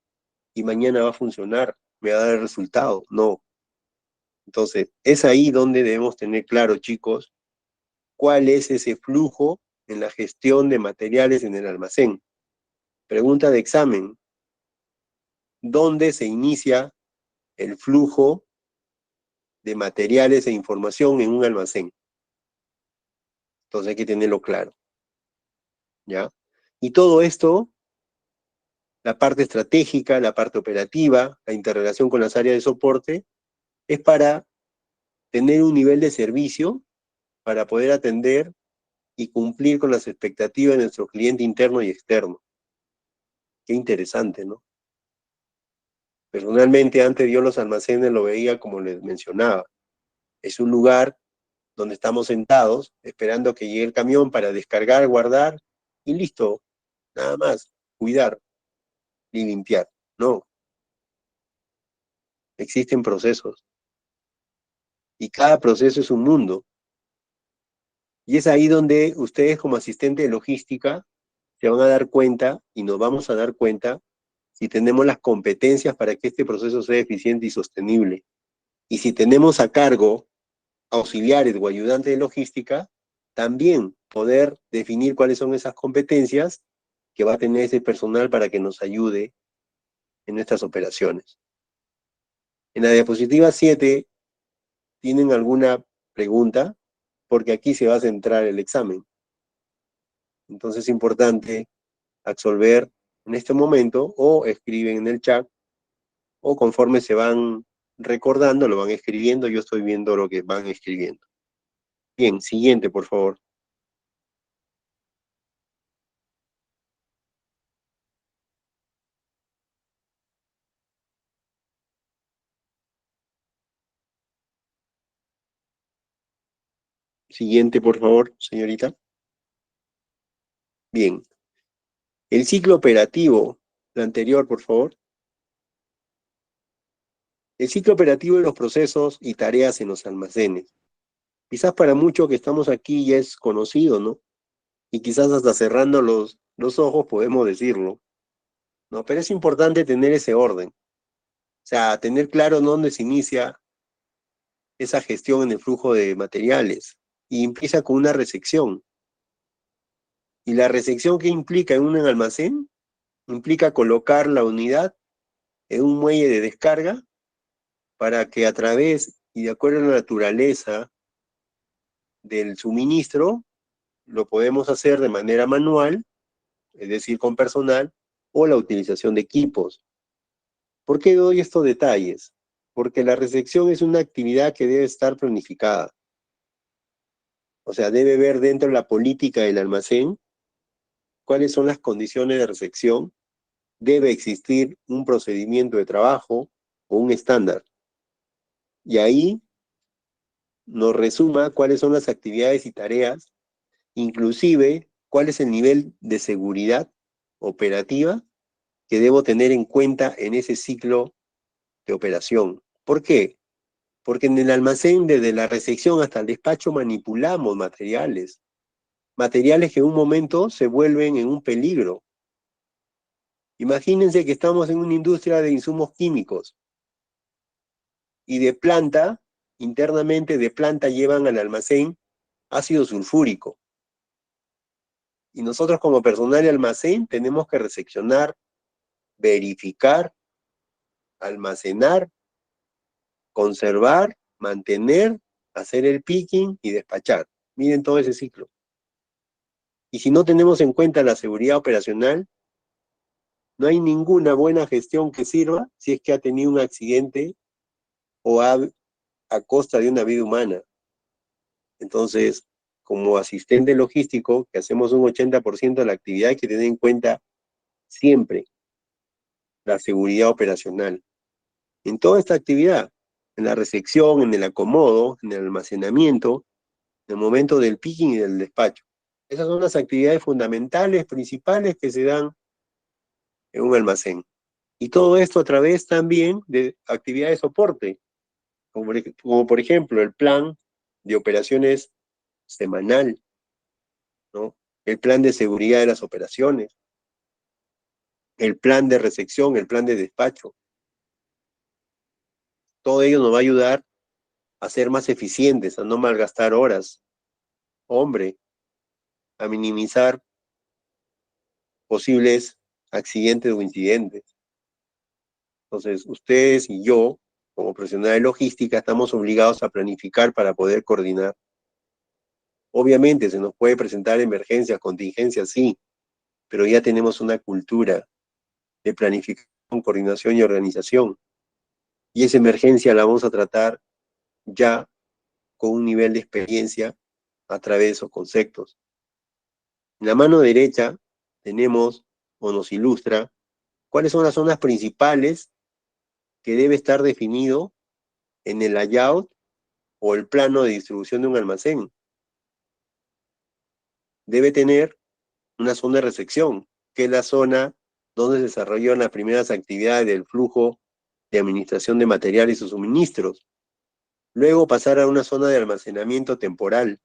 y mañana va a funcionar, me va a dar el resultado. No. Entonces, es ahí donde debemos tener claro, chicos, cuál es ese flujo en la gestión de materiales en el almacén. Pregunta de examen. ¿Dónde se inicia el flujo de materiales e información en un almacén? Entonces hay que tenerlo claro. ¿Ya? Y todo esto, la parte estratégica, la parte operativa, la interrelación con las áreas de soporte, es para tener un nivel de servicio para poder atender y cumplir con las expectativas de nuestro cliente interno y externo. Qué interesante, ¿no? Personalmente, antes yo los almacenes lo veía como les mencionaba. Es un lugar donde estamos sentados, esperando que llegue el camión para descargar, guardar, y listo, nada más, cuidar y limpiar. No, existen procesos, y cada proceso es un mundo. Y es ahí donde ustedes como asistente de logística se van a dar cuenta, y nos vamos a dar cuenta, si tenemos las competencias para que este proceso sea eficiente y sostenible. Y si tenemos a cargo auxiliares o ayudantes de logística, también poder definir cuáles son esas competencias que va a tener ese personal para que nos ayude en nuestras operaciones. En la diapositiva 7, ¿tienen alguna pregunta? Porque aquí se va a centrar el examen. Entonces es importante absolver en este momento, o escriben en el chat, o conforme se van recordando, lo van escribiendo, yo estoy viendo lo que van escribiendo. Bien, siguiente, por favor. Siguiente, por favor, señorita. Bien. El ciclo operativo, la anterior, por favor. El ciclo operativo de los procesos y tareas en los almacenes. Quizás para muchos que estamos aquí ya es conocido, ¿no? Y quizás hasta cerrando los ojos podemos decirlo, ¿no? Pero es importante tener ese orden. O sea, tener claro dónde se inicia esa gestión en el flujo de materiales. Y empieza con una recepción. ¿Y la recepción qué implica en un almacén? Implica colocar la unidad en un muelle de descarga para que a través y de acuerdo a la naturaleza del suministro, lo podemos hacer de manera manual, es decir, con personal, o la utilización de equipos. ¿Por qué doy estos detalles? Porque la recepción es una actividad que debe estar planificada. O sea, debe ver dentro de la política del almacén cuáles son las condiciones de recepción. Debe existir un procedimiento de trabajo o un estándar. Y ahí nos resuma cuáles son las actividades y tareas, inclusive cuál es el nivel de seguridad operativa que debo tener en cuenta en ese ciclo de operación. ¿Por qué? Porque en el almacén, desde la recepción hasta el despacho, manipulamos materiales. Materiales que en un momento se vuelven en un peligro. Imagínense que estamos en una industria de insumos químicos y de planta, internamente de planta llevan al almacén ácido sulfúrico. Y nosotros como personal de almacén tenemos que recepcionar, verificar, almacenar, conservar, mantener hacer el picking y despachar. Miren todo ese ciclo. Y si no tenemos en cuenta la seguridad operacional, no hay ninguna buena gestión que sirva si es que ha tenido un accidente o a costa de una vida humana. Entonces, como asistente logístico, que hacemos un 80% de la actividad, hay que tener en cuenta siempre la seguridad operacional. En toda esta actividad, en la recepción, en el acomodo, en el almacenamiento, en el momento del picking y del despacho. Esas son las actividades fundamentales, principales que se dan en un almacén. Y todo esto a través también de actividades de soporte, como por ejemplo el plan de operaciones semanal, ¿no? El plan de seguridad de las operaciones, el plan de recepción, el plan de despacho. Todo ello nos va a ayudar a ser más eficientes, a no malgastar horas, hombre, a minimizar posibles accidentes o incidentes. Entonces, ustedes y yo, como profesionales de logística, estamos obligados a planificar para poder coordinar. Obviamente, se nos puede presentar emergencias, contingencias, sí, pero ya tenemos una cultura de planificación, coordinación y organización. Y esa emergencia la vamos a tratar ya con un nivel de experiencia a través de esos conceptos. En la mano derecha tenemos, o nos ilustra, cuáles son las zonas principales que debe estar definido en el layout o el plano de distribución de un almacén. Debe tener una zona de recepción, que es la zona donde se desarrollan las primeras actividades del flujo de administración de materiales y suministros. Luego pasar a una zona de almacenamiento temporal.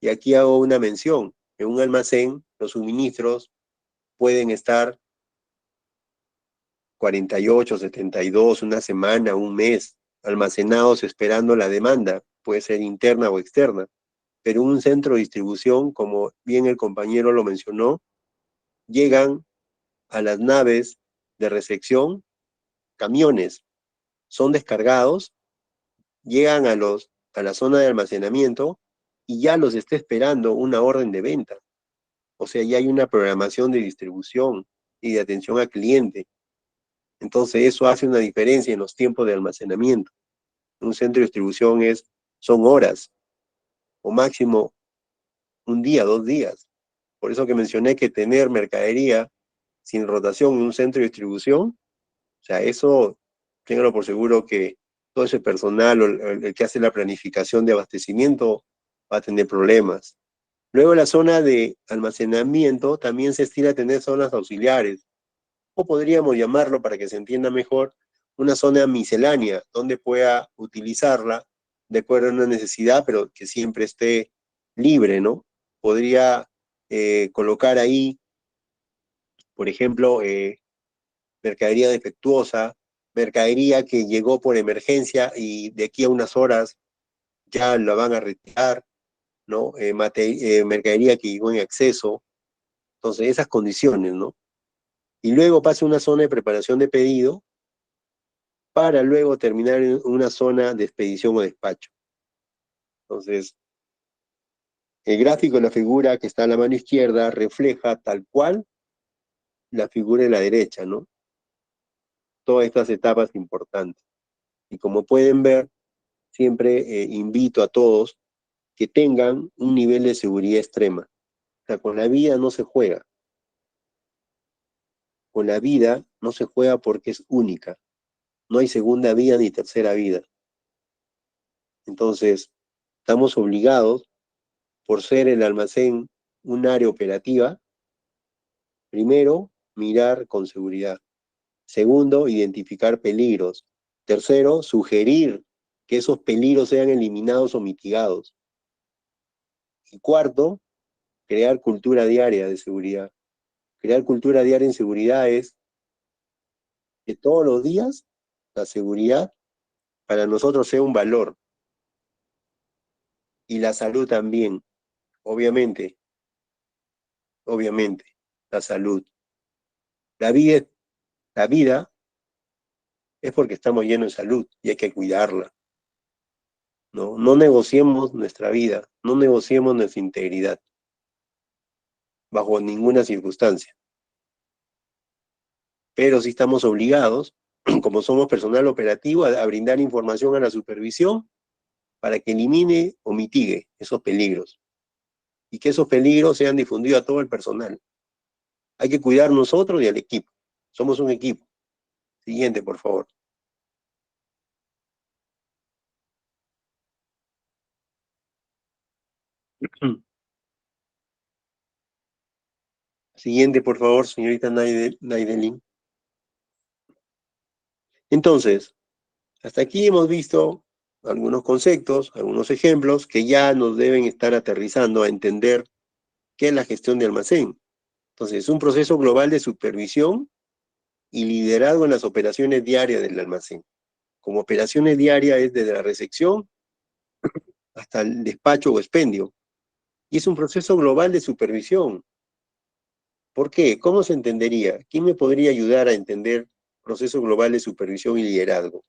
Y aquí hago una mención. En un almacén, los suministros pueden estar 48, 72, una semana, un mes, almacenados esperando la demanda. Puede ser interna o externa. Pero un centro de distribución, como bien el compañero lo mencionó, llegan a las naves de recepción camiones, son descargados, llegan a la zona de almacenamiento y ya los está esperando una orden de venta. O sea, ya hay una programación de distribución y de atención al cliente. Entonces eso hace una diferencia en los tiempos de almacenamiento. Un centro de distribución son horas, o máximo un día, 2 días. Por eso que mencioné que tener mercadería sin rotación en un centro de distribución, o sea, eso, téngalo por seguro que todo ese personal o el que hace la planificación de abastecimiento va a tener problemas. Luego la zona de almacenamiento también se estira a tener zonas auxiliares, o podríamos llamarlo para que se entienda mejor, una zona miscelánea, donde pueda utilizarla de acuerdo a una necesidad, pero que siempre esté libre, ¿no? Podría colocar ahí, por ejemplo, mercadería defectuosa, mercadería que llegó por emergencia y de aquí a unas horas ya la van a retirar, ¿no? Mercadería que llegó en exceso. Entonces, esas condiciones, ¿no? Y luego pasa a una zona de preparación de pedido para luego terminar en una zona de expedición o despacho. Entonces, el gráfico de la figura que está a la mano izquierda refleja tal cual la figura de la derecha, ¿no? Todas estas etapas importantes. Y como pueden ver, siempre invito a todos que tengan un nivel de seguridad extrema. O sea, con la vida no se juega. Con la vida no se juega porque es única. No hay segunda vida ni tercera vida. Entonces, estamos obligados, por ser el almacén un área operativa, primero, mirar con seguridad. Segundo, identificar peligros. Tercero, sugerir que esos peligros sean eliminados o mitigados. Y cuarto, crear cultura diaria de seguridad. Crear cultura diaria en seguridad es que todos los días la seguridad para nosotros sea un valor. Y la salud también, obviamente, obviamente, la salud. La vida, la vida es porque estamos llenos de salud y hay que cuidarla. ¿no? No negociemos nuestra vida, no negociemos nuestra integridad, bajo ninguna circunstancia. Pero sí estamos obligados, como somos personal operativo, a brindar información a la supervisión para que elimine o mitigue esos peligros y que esos peligros sean difundidos a todo el personal. Hay que cuidar nosotros y al equipo. Somos un equipo. Siguiente, por favor. Siguiente, por favor, señorita Naidelin. Entonces, hasta aquí hemos visto algunos conceptos, algunos ejemplos que ya nos deben estar aterrizando a entender qué es la gestión de almacén. Entonces, es un proceso global de supervisión y liderazgo en las operaciones diarias del almacén. Como operaciones diarias es desde la recepción hasta el despacho o expendio. Y es un proceso global de supervisión. ¿Por qué? ¿Cómo se entendería? ¿Quién me podría ayudar a entender proceso global de supervisión y liderazgo?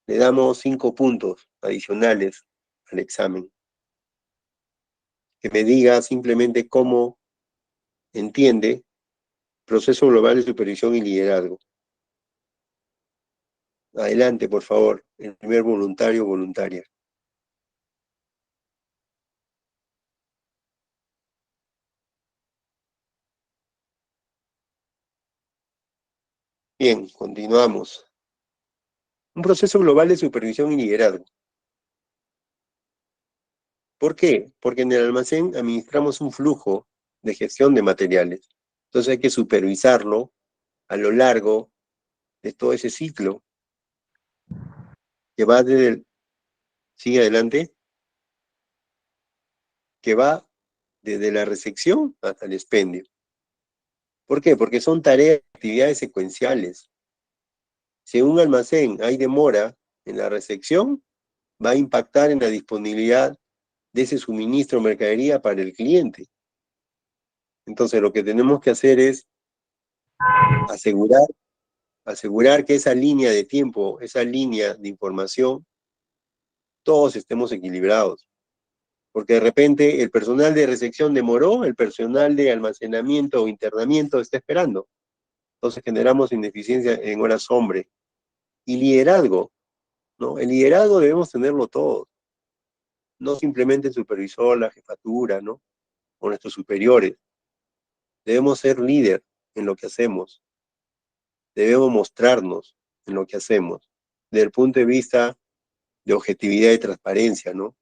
Le damos 5 puntos adicionales al examen. Que me diga simplemente cómo entiende proceso global de supervisión y liderazgo. Adelante, por favor, el primer voluntario o voluntaria. Bien, continuamos. Un proceso global de supervisión y liderazgo. ¿Por qué? Porque en el almacén administramos un flujo de gestión de materiales. Entonces hay que supervisarlo a lo largo de todo ese ciclo que va desde el... Sigue adelante. Que va desde la recepción hasta el expendio. ¿Por qué? Porque son tareas, actividades secuenciales. Si en un almacén hay demora en la recepción, va a impactar en la disponibilidad de ese suministro o mercadería para el cliente. Entonces lo que tenemos que hacer es asegurar que esa línea de tiempo, esa línea de información, todos estemos equilibrados. Porque de repente el personal de recepción demoró, el personal de almacenamiento o internamiento está esperando. Entonces generamos ineficiencia en horas hombre. Y liderazgo, ¿no? El liderazgo debemos tenerlo todos, no simplemente el supervisor, la jefatura, ¿no? O nuestros superiores. Debemos ser líder en lo que hacemos. Debemos mostrarnos en lo que hacemos, desde el punto de vista de objetividad y transparencia, ¿no?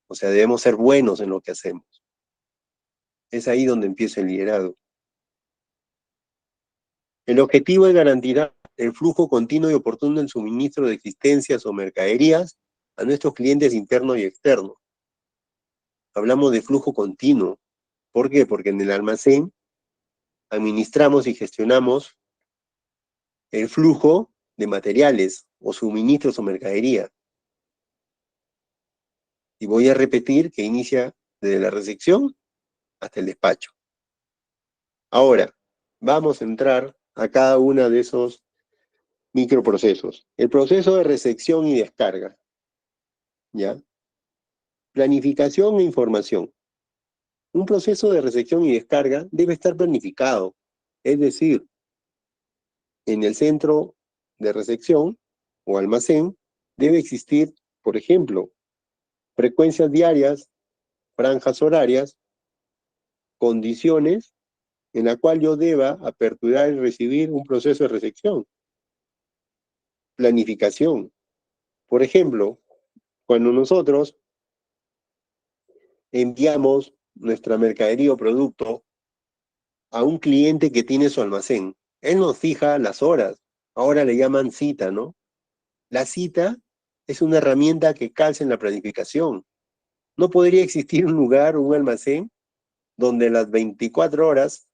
O sea, debemos ser buenos en lo que hacemos. Es ahí donde empieza el liderazgo. El objetivo es garantizar el flujo continuo y oportuno del suministro de existencias o mercaderías a nuestros clientes internos y externos. Hablamos de flujo continuo. ¿Por qué? Porque en el almacén administramos y gestionamos el flujo de materiales o suministros o mercadería. Y voy a repetir que inicia desde la recepción hasta el despacho. Ahora, vamos a entrar a cada uno de esos microprocesos. El proceso de recepción y descarga. ¿Ya? Planificación e información. Un proceso de recepción y descarga debe estar planificado. Es decir, en el centro de recepción o almacén debe existir, por ejemplo, frecuencias diarias, franjas horarias, condiciones en la cual yo deba aperturar y recibir un proceso de recepción. Planificación. Por ejemplo, cuando nosotros enviamos nuestra mercadería o producto a un cliente que tiene su almacén, él nos fija las horas. Ahora le llaman cita, ¿no? La cita es una herramienta que calza en la planificación. No podría existir un lugar o un almacén donde las 24 horas,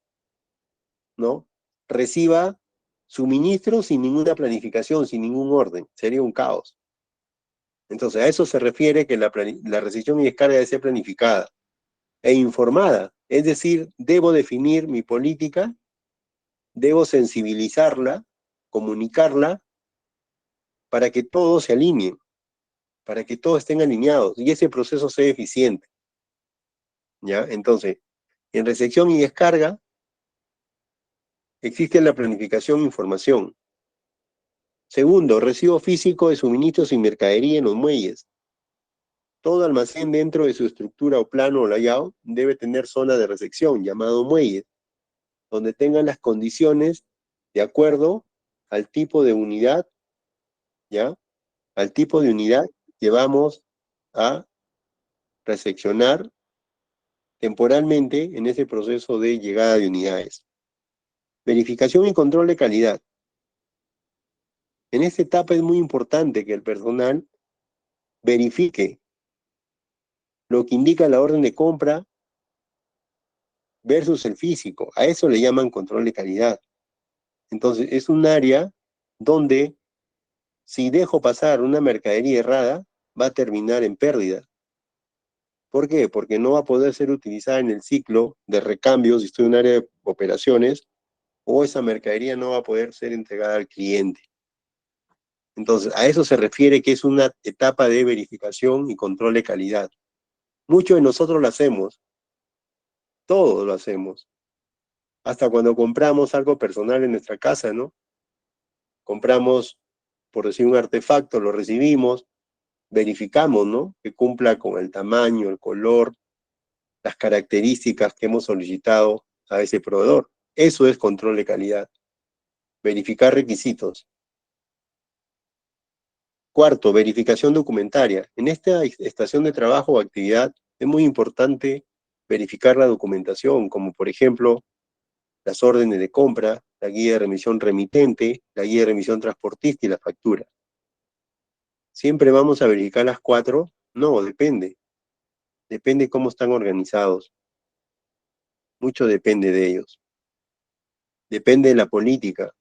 ¿no? Reciba suministro sin ninguna planificación, sin ningún orden. Sería un caos. Entonces, a eso se refiere que la recepción y descarga debe ser planificada e informada. Es decir, debo definir mi política, debo sensibilizarla, comunicarla, para que todos se alineen. para que todos estén alineados y ese proceso sea eficiente. ¿Ya? Entonces, en recepción y descarga existe la planificación e información. Segundo, recibo físico de suministros y mercadería en los muelles. Todo almacén dentro de su estructura o plano o layout debe tener zona de recepción, llamado muelle, donde tengan las condiciones de acuerdo al tipo de unidad, ¿ya? Al tipo de unidad que vamos a recepcionar temporalmente en ese proceso de llegada de unidades. Verificación y control de calidad. En esta etapa es muy importante que el personal verifique lo que indica la orden de compra versus el físico. A eso le llaman control de calidad. Entonces, es un área donde si dejo pasar una mercadería errada, va a terminar en pérdida. ¿Por qué? Porque no va a poder ser utilizada en el ciclo de recambio si estoy en un área de operaciones, o esa mercadería no va a poder ser entregada al cliente. Entonces, a eso se refiere que es una etapa de verificación y control de calidad. Muchos de nosotros lo hacemos, todos lo hacemos. Hasta cuando compramos algo personal en nuestra casa, ¿no? Compramos, por decir, un artefacto, lo recibimos, verificamos, ¿no? Que cumpla con el tamaño, el color, las características que hemos solicitado a ese proveedor. Eso es control de calidad. Verificar requisitos. Cuarto, verificación documentaria. En esta estación de trabajo o actividad es muy importante verificar la documentación, como por ejemplo las órdenes de compra, la guía de remisión remitente, la guía de remisión transportista y la factura. ¿Siempre vamos a verificar las cuatro? No, depende. Depende cómo están organizados. Mucho depende de ellos. Depende de la política,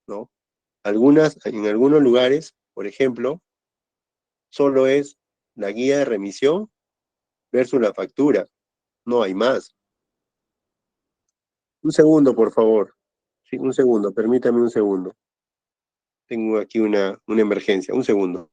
¿no? En algunos lugares, por ejemplo, solo es la guía de remisión versus la factura. No hay más. Un segundo, por favor. Sí, un segundo, permítame un segundo. Tengo aquí una emergencia. Un segundo.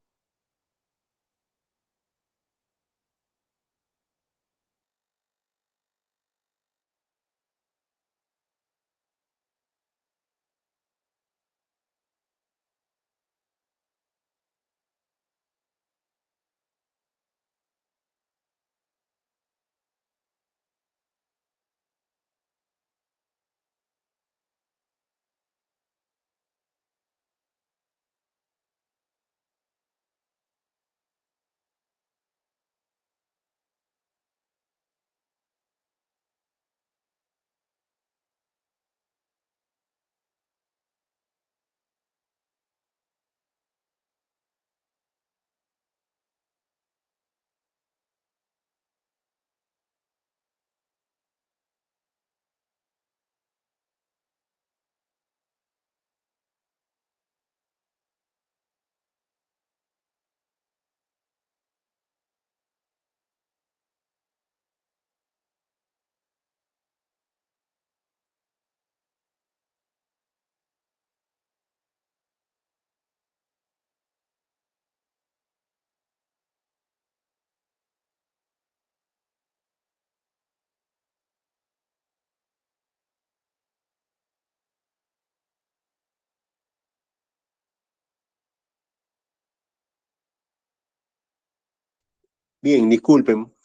Bien, disculpen.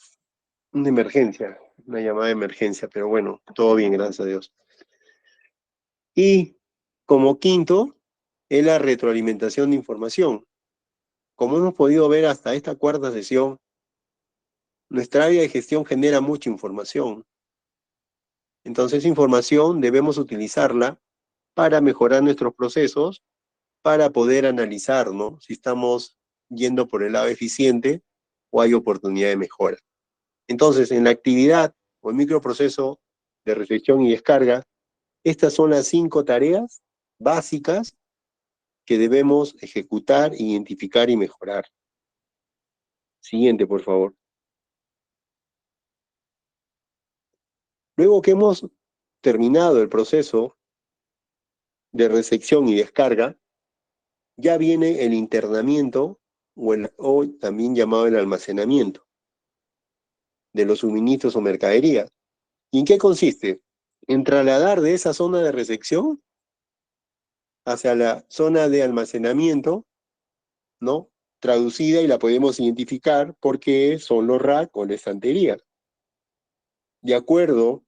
Una emergencia. Una llamada de emergencia, pero bueno, todo bien, gracias a Dios. Y como quinto, es la retroalimentación de información. Como hemos podido ver hasta esta cuarta sesión, nuestra área de gestión genera mucha información. Entonces, esa información debemos utilizarla para mejorar nuestros procesos, para poder analizar, ¿no? Si estamos yendo por el lado eficiente o hay oportunidad de mejora. Entonces, en la actividad o el microproceso de recepción y descarga, estas son las 5 tareas básicas que debemos ejecutar, identificar y mejorar. Siguiente, por favor. Luego que hemos terminado el proceso de recepción y descarga, ya viene el internamiento o también llamado el almacenamiento de los suministros o mercadería. ¿Y en qué consiste? En trasladar de esa zona de recepción hacia la zona de almacenamiento, ¿no? Traducida, y la podemos identificar porque son los rack o la estantería. De acuerdo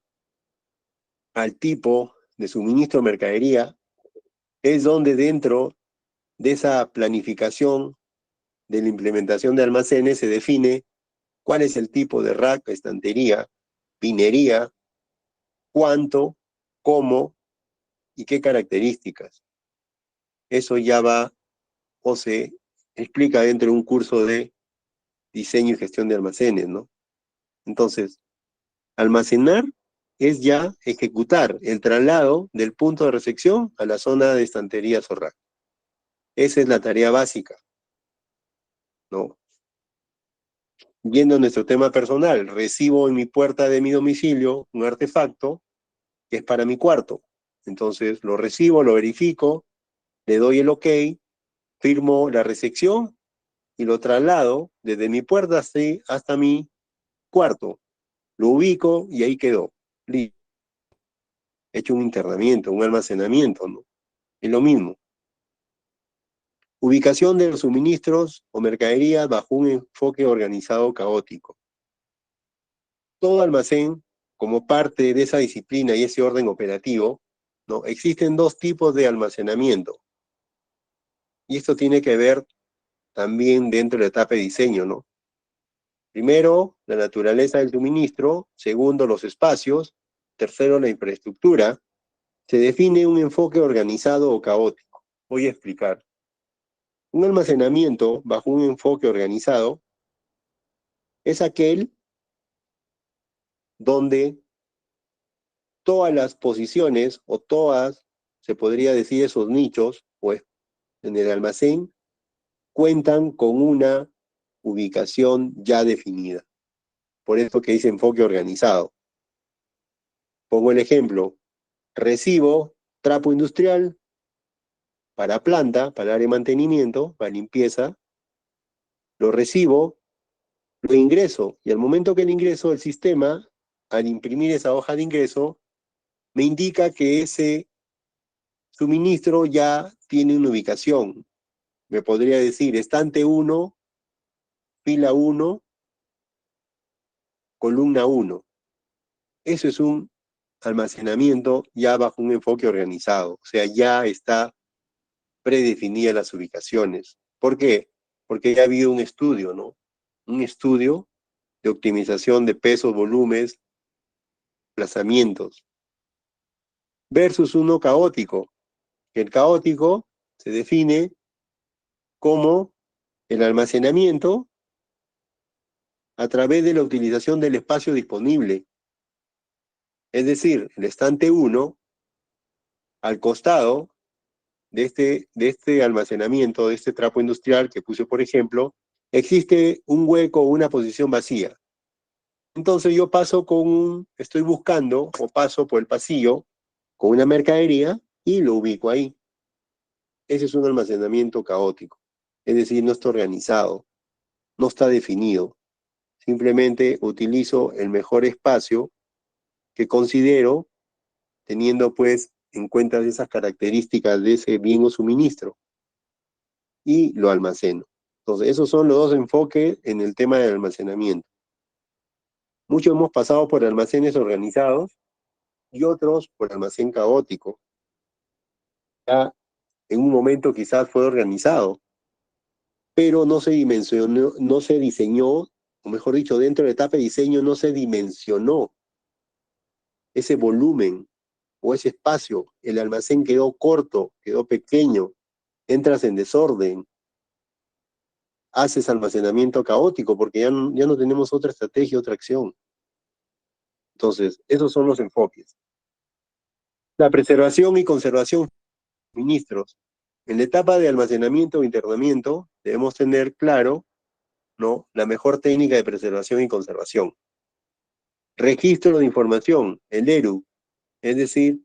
al tipo de suministro o mercadería, es donde dentro de esa planificación de la implementación de almacenes se define cuál es el tipo de rack, estantería, pinería, cuánto, cómo y qué características. Eso ya va o se explica dentro de un curso de diseño y gestión de almacenes, ¿no? Entonces, almacenar es ya ejecutar el traslado del punto de recepción a la zona de estanterías o rack. Esa es la tarea básica, ¿no? Viendo nuestro tema personal, recibo en mi puerta de mi domicilio un artefacto que es para mi cuarto. Entonces lo recibo, lo verifico, le doy el OK, firmo la recepción y lo traslado desde mi puerta hasta mi cuarto. Lo ubico y ahí quedó. Listo. He hecho un internamiento, un almacenamiento, ¿no? Es lo mismo. Ubicación de los suministros o mercaderías bajo un enfoque organizado caótico. Todo almacén, como parte de esa disciplina y ese orden operativo, ¿no? Existen dos tipos de almacenamiento. Y esto tiene que ver también dentro de la etapa de diseño, ¿no? Primero, la naturaleza del suministro. Segundo, los espacios. Tercero, la infraestructura. Se define un enfoque organizado o caótico. Voy a explicar. Un almacenamiento bajo un enfoque organizado es aquel donde todas las posiciones o todas, se podría decir, esos nichos, pues en el almacén, cuentan con una ubicación ya definida. Por eso que dice enfoque organizado. Pongo el ejemplo. Recibo trapo industrial para planta, para área de mantenimiento, para limpieza. Lo recibo, lo ingreso, y al momento que lo ingreso, el sistema, al imprimir esa hoja de ingreso, me indica que ese suministro ya tiene una ubicación. Me podría decir estante 1, fila 1, columna 1. Eso es un almacenamiento ya bajo un enfoque organizado. O sea, ya está predefinida las ubicaciones. ¿Por qué? Porque ya ha habido un estudio, ¿no? Un estudio de optimización de pesos, volúmenes, desplazamientos. Versus uno caótico. El caótico se define como el almacenamiento a través de la utilización del espacio disponible. Es decir, el estante 1, al costado de este almacenamiento, de este trapo industrial que puse, por ejemplo, existe un hueco o una posición vacía. Entonces yo estoy buscando o paso por el pasillo con una mercadería y lo ubico ahí. Ese es un almacenamiento caótico. Es decir, no está organizado, no está definido. Simplemente utilizo el mejor espacio que considero, teniendo pues en cuenta esas características de ese bien o suministro, y lo almaceno. Entonces, esos son los dos enfoques en el tema del almacenamiento. Muchos hemos pasado por almacenes organizados y otros por almacén caótico. Ya en un momento quizás fue organizado, pero no se dimensionó, no se diseñó, o mejor dicho, dentro de la etapa de diseño no se dimensionó ese volumen o ese espacio. El almacén quedó corto, quedó pequeño, entras en desorden, haces almacenamiento caótico porque ya no tenemos otra estrategia, otra acción. Entonces, esos son los enfoques. La preservación y conservación de suministros. En la etapa de almacenamiento o internamiento debemos tener claro, ¿no?, la mejor técnica de preservación y conservación. Registro de información, el ERU, es decir,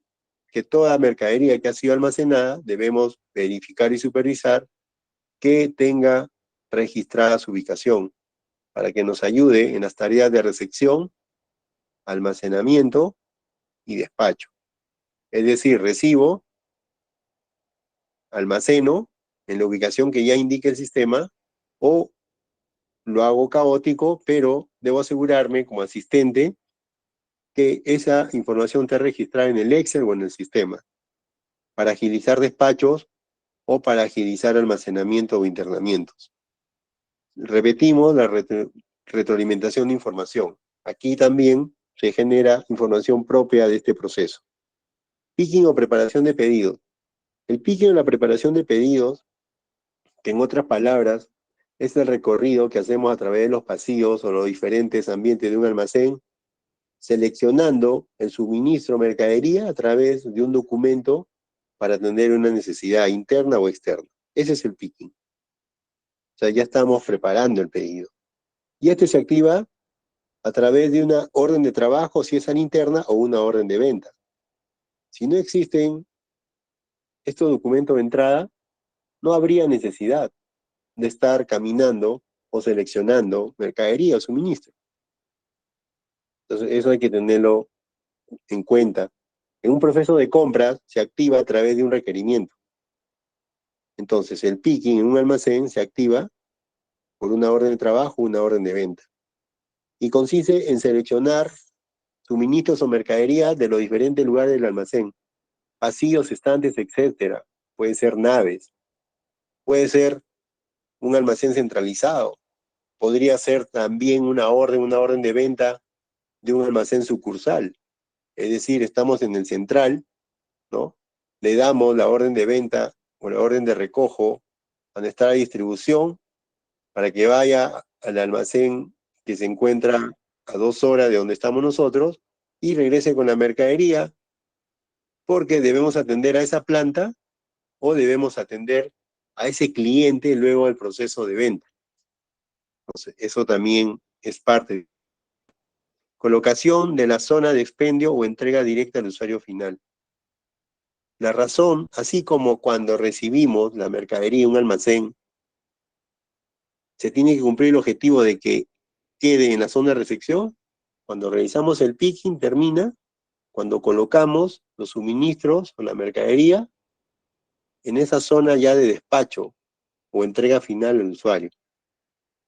que toda mercadería que ha sido almacenada debemos verificar y supervisar que tenga registrada su ubicación para que nos ayude en las tareas de recepción, almacenamiento y despacho. Es decir, recibo, almaceno en la ubicación que ya indique el sistema, o lo hago caótico, pero debo asegurarme como asistente que esa información esté registrada en el Excel o en el sistema, para agilizar despachos o para agilizar almacenamiento o internamientos. Repetimos la retroalimentación de información. Aquí también se genera información propia de este proceso. Picking o preparación de pedidos. El picking o la preparación de pedidos, que en otras palabras es el recorrido que hacemos a través de los pasillos o los diferentes ambientes de un almacén, seleccionando el suministro o mercadería a través de un documento para atender una necesidad interna o externa. Ese es el picking. O sea, ya estamos preparando el pedido. Y este se activa a través de una orden de trabajo, si es a la interna, o una orden de venta. Si no existen estos documentos de entrada, no habría necesidad de estar caminando o seleccionando mercadería o suministro. Entonces, eso hay que tenerlo en cuenta. En un proceso de compras se activa a través de un requerimiento. Entonces, el picking en un almacén se activa por una orden de trabajo o una orden de venta. Y consiste en seleccionar suministros o mercadería de los diferentes lugares del almacén. Pasillos, estantes, etcétera. Puede ser naves. Puede ser un almacén centralizado. Podría ser también una orden de venta de un almacén sucursal. Es decir, estamos en el central, ¿no? Le damos la orden de venta o la orden de recojo donde está la distribución para que vaya al almacén que se encuentra a 2 horas de donde estamos nosotros y regrese con la mercadería, porque debemos atender a esa planta o debemos atender a ese cliente luego del proceso de venta. Entonces, eso también es parte. Colocación de la zona de expendio o entrega directa al usuario final. La razón, así como cuando recibimos la mercadería en un almacén, se tiene que cumplir el objetivo de que quede en la zona de recepción. Cuando realizamos el picking termina cuando colocamos los suministros o la mercadería en esa zona ya de despacho o entrega final al usuario.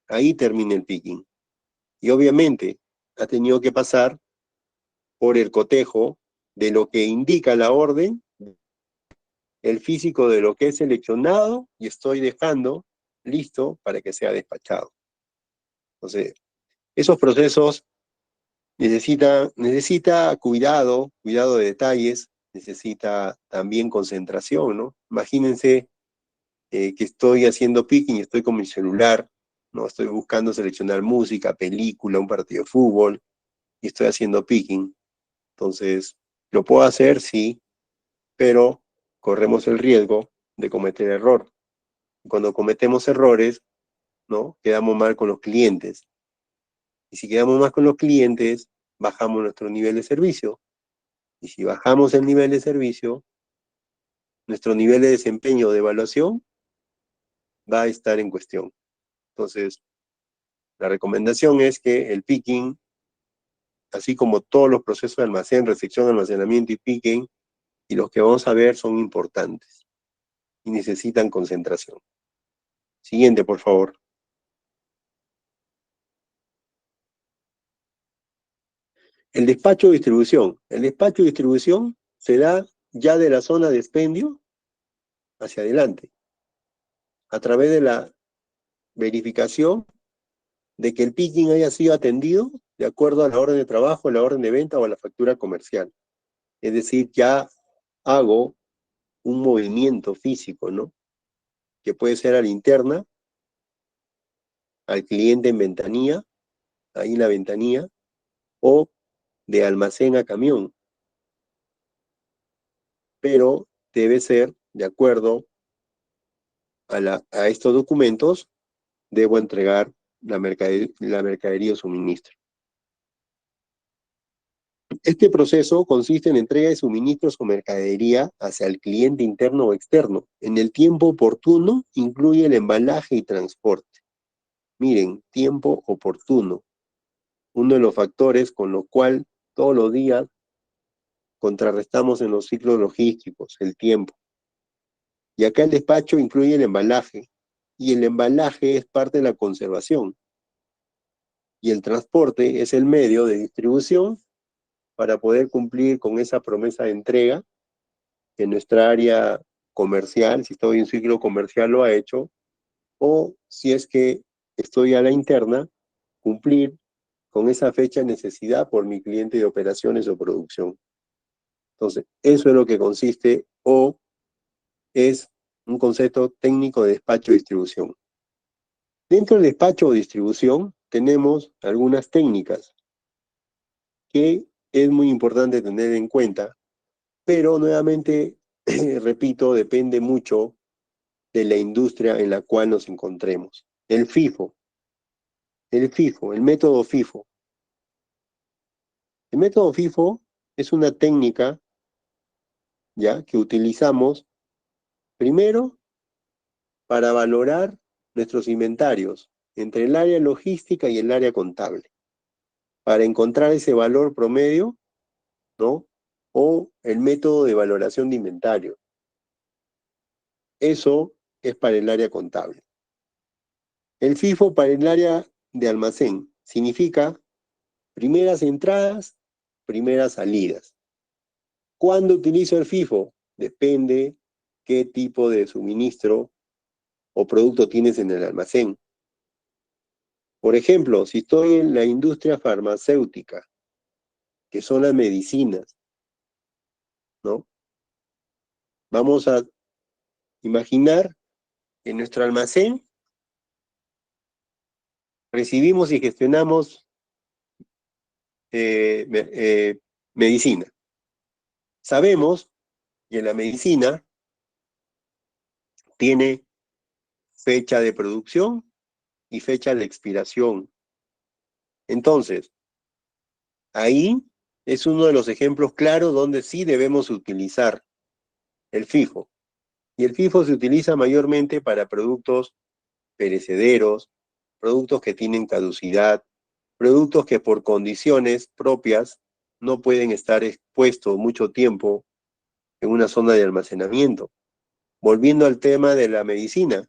Ahí termina el picking. Y obviamente ha tenido que pasar por el cotejo de lo que indica la orden, el físico de lo que es seleccionado y estoy dejando listo para que sea despachado. Entonces, esos procesos necesita cuidado de detalles, necesita también concentración, ¿no? Imagínense que estoy haciendo picking y estoy con mi celular, ¿no? Estoy buscando seleccionar música, película, un partido de fútbol, y estoy haciendo picking. Entonces, ¿lo puedo hacer? Sí, pero corremos el riesgo de cometer error. Cuando cometemos errores, ¿no? Quedamos mal con los clientes. Y si quedamos mal con los clientes, bajamos nuestro nivel de servicio. Y si bajamos el nivel de servicio, nuestro nivel de desempeño de evaluación va a estar en cuestión. Entonces, la recomendación es que el picking, así como todos los procesos de almacén, recepción, almacenamiento y picking, y los que vamos a ver son importantes y necesitan concentración. Siguiente, por favor. El despacho de distribución. El despacho de distribución se da ya de la zona de expendio hacia adelante, a través de la verificación de que el picking haya sido atendido de acuerdo a la orden de trabajo, la orden de venta o a la factura comercial. Es decir, ya hago un movimiento físico, ¿no? Que puede ser a la interna, al cliente en ventanilla, ahí la ventanilla, o de almacén a camión. Pero debe ser de acuerdo a estos documentos, debo entregar la mercadería o suministro. Este proceso consiste en entrega de suministros o mercadería hacia el cliente interno o externo. En el tiempo oportuno incluye el embalaje y transporte. Miren, tiempo oportuno. Uno de los factores con lo cual todos los días contrarrestamos en los ciclos logísticos, el tiempo. Y acá el despacho incluye el embalaje, y el embalaje es parte de la conservación. Y el transporte es el medio de distribución para poder cumplir con esa promesa de entrega que nuestra área comercial, si estoy en ciclo comercial, lo ha hecho, o si es que estoy a la interna, cumplir con esa fecha de necesidad por mi cliente de operaciones o producción. Entonces, eso es lo que consiste o es un concepto técnico de despacho y distribución. Dentro del despacho o distribución tenemos algunas técnicas que es muy importante tener en cuenta, pero nuevamente, repito, depende mucho de la industria en la cual nos encontremos. El FIFO, el método FIFO. El método FIFO es una técnica, ¿ya?, que utilizamos primero para valorar nuestros inventarios entre el área logística y el área contable, para encontrar ese valor promedio, ¿no?, o el método de valoración de inventario. Eso es para el área contable. El FIFO para el área de almacén significa primeras entradas, primeras salidas. ¿Cuándo utilizo el FIFO? Depende qué tipo de suministro o producto tienes en el almacén. Por ejemplo, si estoy en la industria farmacéutica, que son las medicinas, ¿no? Vamos a imaginar que en nuestro almacén recibimos y gestionamos medicina. Sabemos que la medicina tiene fecha de producción y fecha de expiración. Entonces, ahí es uno de los ejemplos claros donde sí debemos utilizar el FIFO. Y el FIFO se utiliza mayormente para productos perecederos, productos que tienen caducidad, productos que por condiciones propias no pueden estar expuestos mucho tiempo en una zona de almacenamiento. Volviendo al tema de la medicina,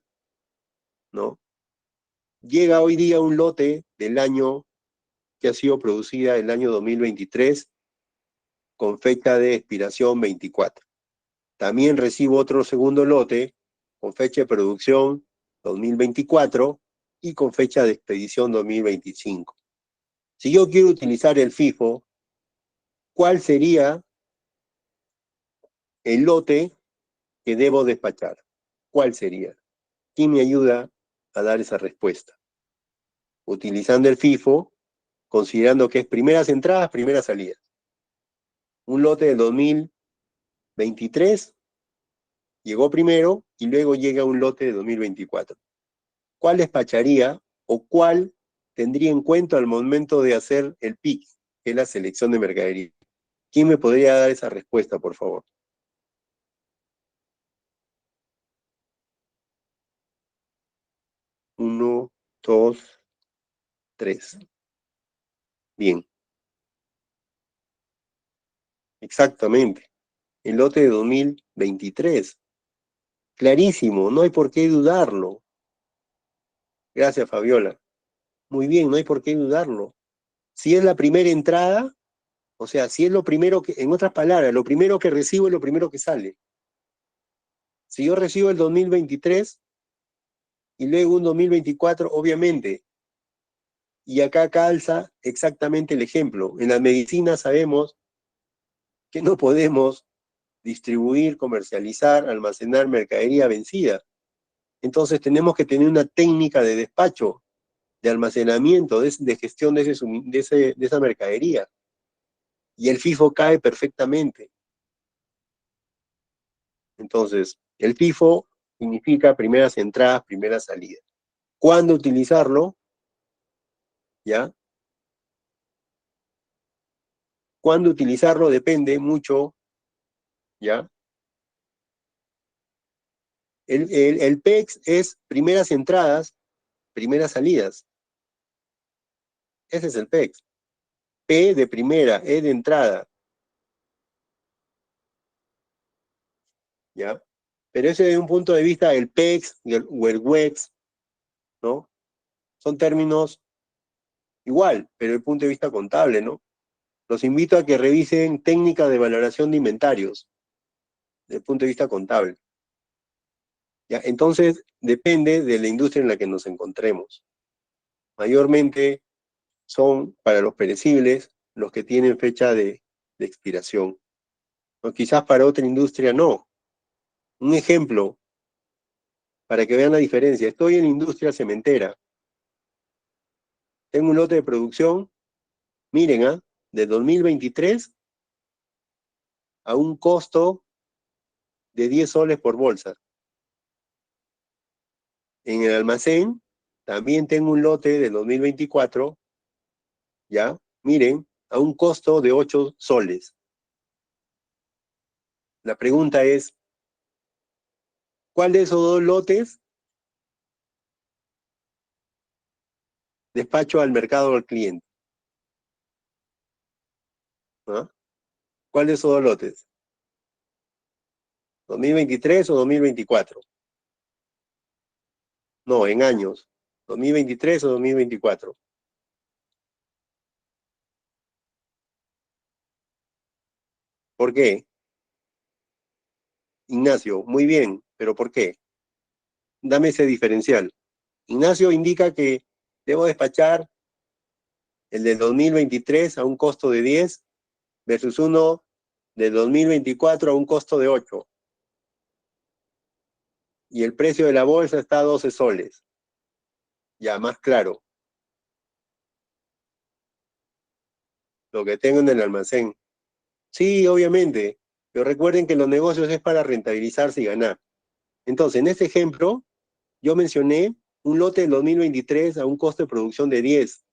¿no? Llega hoy día un lote del año que ha sido producida el año 2023 con fecha de expiración 24. También recibo otro segundo lote con fecha de producción 2024 y con fecha de expedición 2025. Si yo quiero utilizar el FIFO, ¿cuál sería el lote que debo despachar? ¿Cuál sería? ¿Quién me ayuda a dar esa respuesta? Utilizando el FIFO, considerando que es primeras entradas, primeras salidas. Un lote del 2023 llegó primero y luego llega un lote de 2024. ¿Cuál despacharía o cuál tendría en cuenta al momento de hacer el PIC, que es la selección de mercadería? ¿Quién me podría dar esa respuesta, por favor? 1, 2, 3. Bien. Exactamente. El lote de 2023. Clarísimo, no hay por qué dudarlo. Gracias, Fabiola. Muy bien, no hay por qué dudarlo. Si es la primera entrada, o sea, si es lo primero que, en otras palabras, lo primero que recibo es lo primero que sale. Si yo recibo el 2023 y luego un 2024, obviamente, y acá calza exactamente el ejemplo. En la medicina sabemos que no podemos distribuir, comercializar, almacenar mercadería vencida. Entonces tenemos que tener una técnica de despacho, de almacenamiento, de gestión de esa mercadería. Y el FIFO cae perfectamente. Entonces, el FIFO significa primeras entradas, primeras salidas. ¿Cuándo utilizarlo? ¿Ya? ¿Cuándo utilizarlo? Depende mucho, ¿ya? El PEX es primeras entradas primeras salidas. Ese es el PEX. P de primera, E de entrada. ¿Ya? Pero ese desde un punto de vista del PEX o el WEX, ¿no? Son términos igual, pero desde el punto de vista contable, ¿no? Los invito a que revisen técnicas de valoración de inventarios, desde el punto de vista contable. ¿Ya? Entonces, depende de la industria en la que nos encontremos. Mayormente son para los perecibles, los que tienen fecha de expiración. O quizás para otra industria no. Un ejemplo, para que vean la diferencia. Estoy en la industria cementera. Tengo un lote de producción, miren, de 2023 a un costo de 10 soles por bolsa. En el almacén también tengo un lote de 2024, ¿ya? Miren, a un costo de 8 soles. La pregunta es, ¿cuál de esos dos lotes despacho al mercado al cliente? ¿Ah? ¿Cuál de esos dos lotes? ¿2023 o 2024? No, en años. ¿2023 o 2024? ¿Por qué? Ignacio, muy bien, pero ¿por qué? Dame ese diferencial. Ignacio indica que debo despachar el del 2023 a un costo de 10 versus uno del 2024 a un costo de 8. Y el precio de la bolsa está a 12 soles. Ya, más claro. Lo que tengo en el almacén. Sí, obviamente. Pero recuerden que los negocios es para rentabilizarse y ganar. Entonces, en este ejemplo, yo mencioné un lote del 2023 a un costo de producción de 10.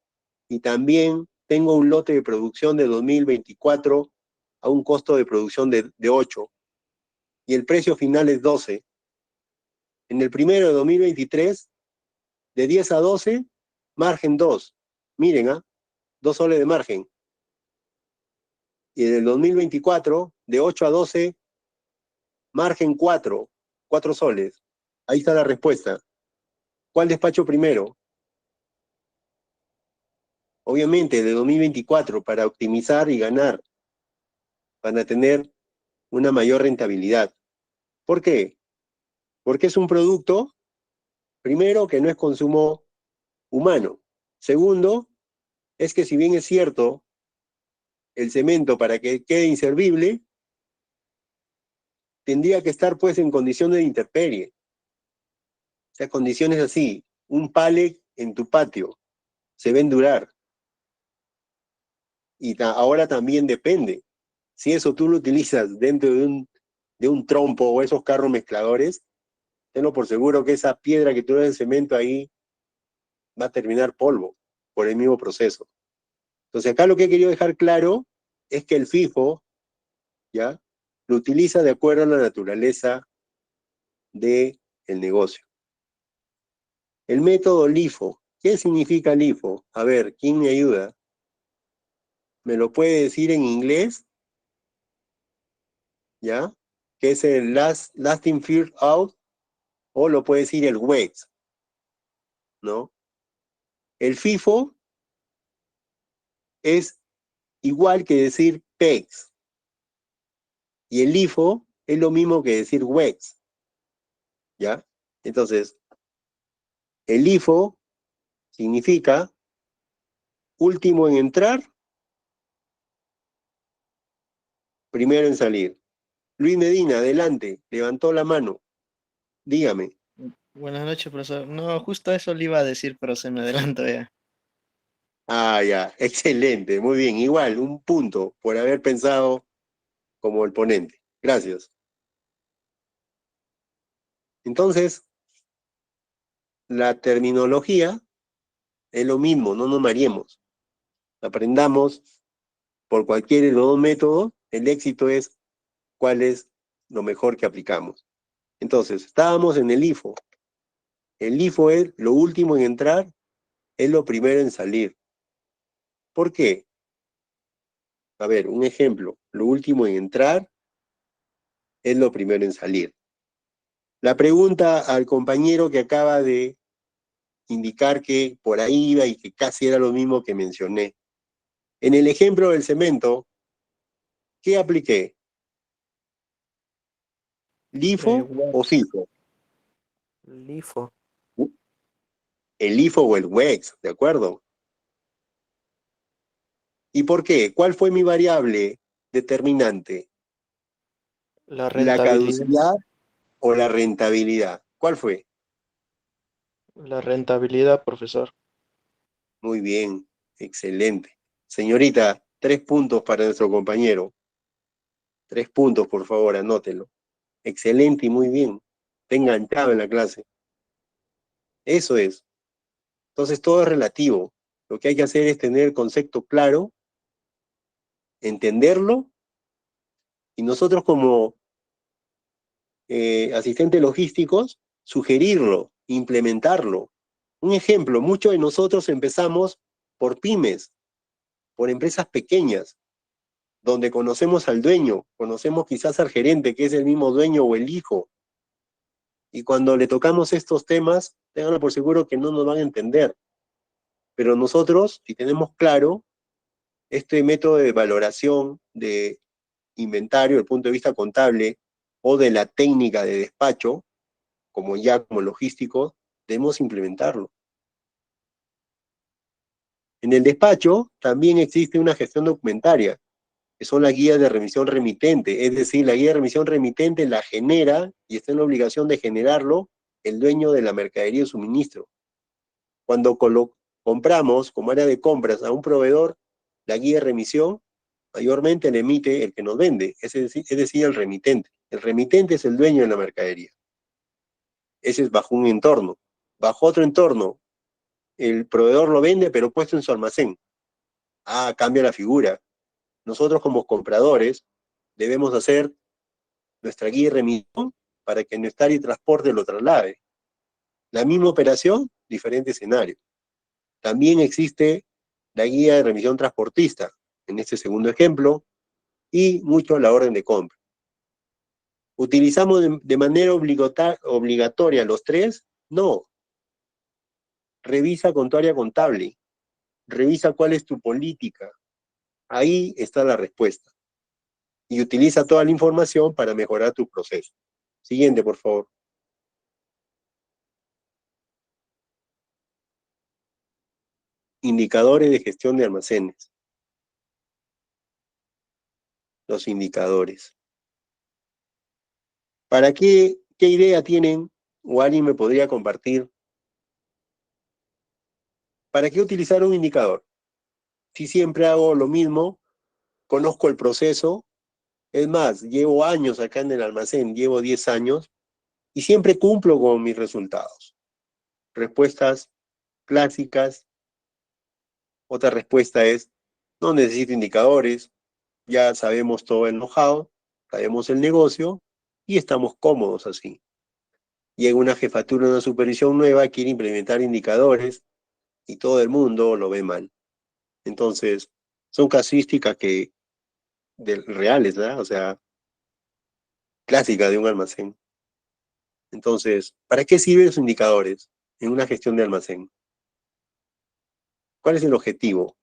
Y también tengo un lote de producción de 2024 a un costo de producción de 8. Y el precio final es 12. En el primero de 2023, de 10 a 12, margen 2. Miren, 2 soles de margen. Y en el 2024, de 8 a 12, margen 4, 4 soles. Ahí está la respuesta. ¿Cuál despacho primero? Obviamente, de 2024, para optimizar y ganar, para tener una mayor rentabilidad. ¿Por qué? Porque es un producto, primero, que no es consumo humano. Segundo, es que si bien es cierto, el cemento para que quede inservible, tendría que estar pues en condiciones de intemperie. O sea, condiciones así, un pallet en tu patio, se ven durar. Y ahora también depende. Si eso tú lo utilizas dentro de un trompo o esos carros mezcladores, tenlo por seguro que esa piedra que tú ves en cemento ahí va a terminar polvo por el mismo proceso. Entonces acá lo que he querido dejar claro es que el FIFO, ¿ya? Lo utiliza de acuerdo a la naturaleza del negocio. El método LIFO. ¿Qué significa LIFO? A ver, ¿quién me ayuda? ¿Me lo puede decir en inglés? ¿Ya? ¿Qué es el lasting first out? O lo puede decir el WEX, ¿no? El FIFO es igual que decir PEX. Y el LIFO es lo mismo que decir WEX. ¿Ya? Entonces, el LIFO significa último en entrar, primero en salir. Luis Medina, adelante, levantó la mano. Dígame. Buenas noches, profesor. No, justo eso le iba a decir, pero se me adelantó ya. Ah, ya, excelente, muy bien. Igual, un punto por haber pensado como el ponente. Gracias. Entonces, la terminología es lo mismo, no nos mareemos. Aprendamos por cualquiera de los dos métodos, el éxito es cuál es lo mejor que aplicamos. Entonces, estábamos en el IFO. El LIFO es lo último en entrar, es lo primero en salir. ¿Por qué? A ver, un ejemplo. Lo último en entrar es lo primero en salir. La pregunta al compañero que acaba de indicar que por ahí iba y que casi era lo mismo que mencioné. En el ejemplo del cemento, ¿qué apliqué? ¿LIFO o Wax, FIFO? LIFO, El LIFO o el WEX, ¿de acuerdo? ¿Y por qué? ¿Cuál fue mi variable determinante? la ¿La rentabilidad, caducidad o la rentabilidad? ¿Cuál fue? la rentabilidad, profesor. Muy bien, excelente. Señorita, 3 puntos para nuestro compañero. 3 puntos, por favor, anótelo. Excelente y muy bien. Está enganchado en la clase. Eso es. Entonces todo es relativo. Lo que hay que hacer es tener el concepto claro, entenderlo, y nosotros como asistentes logísticos, sugerirlo, implementarlo. Un ejemplo, muchos de nosotros empezamos por pymes, por empresas pequeñas, donde conocemos al dueño, conocemos quizás al gerente, que es el mismo dueño o el hijo. Y cuando le tocamos estos temas, ténganlo por seguro que no nos van a entender. Pero nosotros, si tenemos claro este método de valoración de inventario desde el punto de vista contable o de la técnica de despacho, como logístico, debemos implementarlo. En el despacho también existe una gestión documentaria, que son las guías de remisión remitente, es decir, la guía de remisión remitente la genera y está en la obligación de generarlo el dueño de la mercadería o suministro. Cuando compramos como área de compras a un proveedor, la guía de remisión mayormente la emite el que nos vende, es decir, el remitente. El remitente es el dueño de la mercadería. Ese es bajo un entorno. Bajo otro entorno, el proveedor lo vende, pero puesto en su almacén. Ah, cambia la figura. Nosotros como compradores debemos hacer nuestra guía de remisión para que nuestra área de transporte lo traslade. La misma operación, diferente escenario. También existe la guía de remisión transportista, en este segundo ejemplo, y mucho la orden de compra. ¿Utilizamos de manera obligatoria los tres? No. Revisa con tu área contable, revisa cuál es tu política. Ahí está la respuesta. Y utiliza toda la información para mejorar tu proceso. Siguiente, por favor. Indicadores de gestión de almacenes. Los indicadores. ¿Para qué idea tienen o alguien me podría compartir? ¿Para qué utilizar un indicador? Si siempre hago lo mismo, conozco el proceso, es más, llevo años acá en el almacén, llevo 10 años, y siempre cumplo con mis resultados. Respuestas clásicas. Otra respuesta es, no necesito indicadores, ya sabemos todo el know-how, sabemos el negocio, y estamos cómodos así. Llega una jefatura, una supervisión nueva, quiere implementar indicadores, y todo el mundo lo ve mal. Entonces, son casuísticas reales, ¿verdad? O sea, clásicas de un almacén. Entonces, ¿para qué sirven los indicadores en una gestión de almacén? ¿Cuál es el objetivo?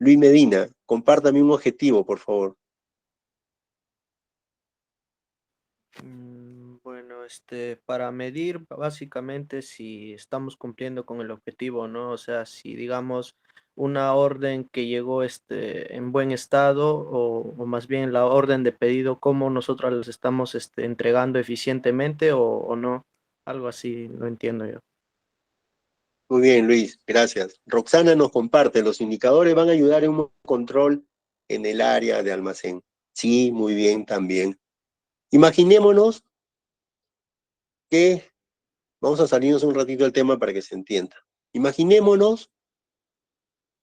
Luis Medina, compártame un objetivo, por favor. Bueno, para medir básicamente si estamos cumpliendo con el objetivo, ¿no? O sea, si digamos una orden que llegó en buen estado o más bien la orden de pedido, cómo nosotros las estamos entregando eficientemente o no. Algo así, lo entiendo yo. Muy bien, Luis, gracias. Roxana nos comparte, los indicadores van a ayudar en un control en el área de almacén. Sí, muy bien, también. Imaginémonos que, vamos a salirnos un ratito del tema para que se entienda. Imaginémonos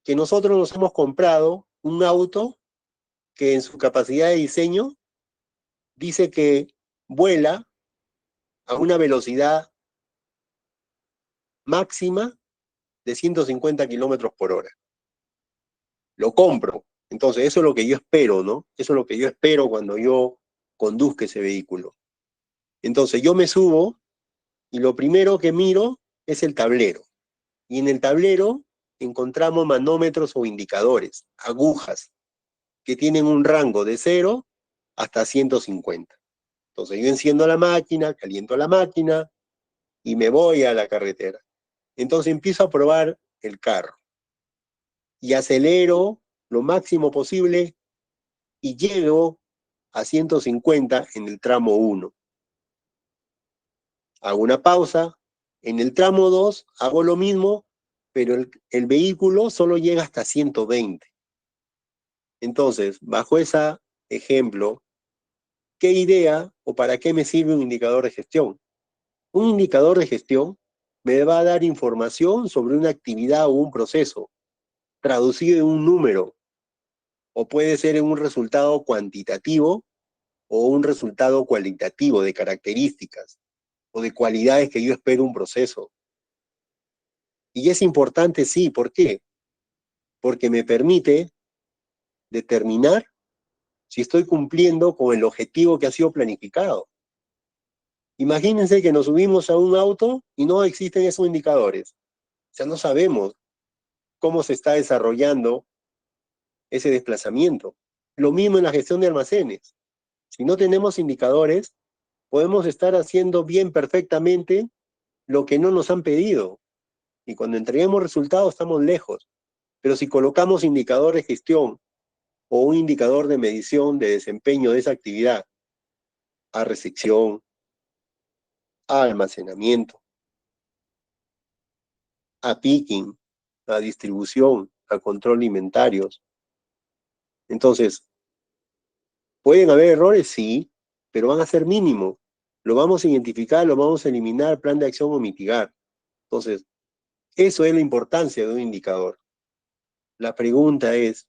que nosotros nos hemos comprado un auto que en su capacidad de diseño dice que vuela a una velocidad máxima de 150 kilómetros por hora. Lo compro. Entonces, eso es lo que yo espero, ¿no? Eso es lo que yo espero cuando yo conduzca ese vehículo. Entonces, yo me subo y lo primero que miro es el tablero. Y en el tablero encontramos manómetros o indicadores, agujas, que tienen un rango de 0 hasta 150. Entonces, yo enciendo la máquina, caliento la máquina y me voy a la carretera. Entonces, empiezo a probar el carro y acelero lo máximo posible y llego a 150 en el tramo 1. Hago una pausa. En el tramo 2 hago lo mismo, pero el vehículo solo llega hasta 120. Entonces, bajo ese ejemplo, ¿qué idea o para qué me sirve un indicador de gestión? Un indicador de gestión me va a dar información sobre una actividad o un proceso, traducido en un número, o puede ser en un resultado cuantitativo o un resultado cualitativo de características o de cualidades que yo espero un proceso. Y es importante, sí, ¿por qué? Porque me permite determinar si estoy cumpliendo con el objetivo que ha sido planificado. Imagínense que nos subimos a un auto y no existen esos indicadores. O sea, no sabemos cómo se está desarrollando ese desplazamiento. Lo mismo en la gestión de almacenes. Si no tenemos indicadores, podemos estar haciendo bien perfectamente lo que no nos han pedido. Y cuando entreguemos resultados estamos lejos. Pero si colocamos indicador de gestión o un indicador de medición de desempeño de esa actividad a recepción, a almacenamiento, a picking, a distribución, a control de inventarios. Entonces, ¿pueden haber errores? Sí, pero van a ser mínimos. Lo vamos a identificar, lo vamos a eliminar, plan de acción o mitigar. Entonces, eso es la importancia de un indicador. La pregunta es,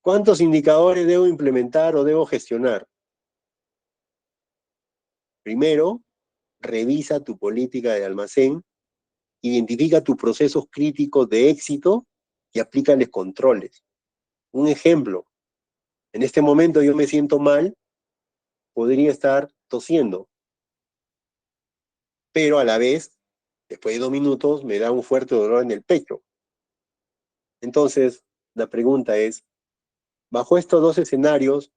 ¿cuántos indicadores debo implementar o debo gestionar? Primero, revisa tu política de almacén, identifica tus procesos críticos de éxito y aplícales controles. Un ejemplo, en este momento yo me siento mal, podría estar tosiendo, pero a la vez, después de 2 minutos, me da un fuerte dolor en el pecho. Entonces, la pregunta es, bajo estos 2 escenarios,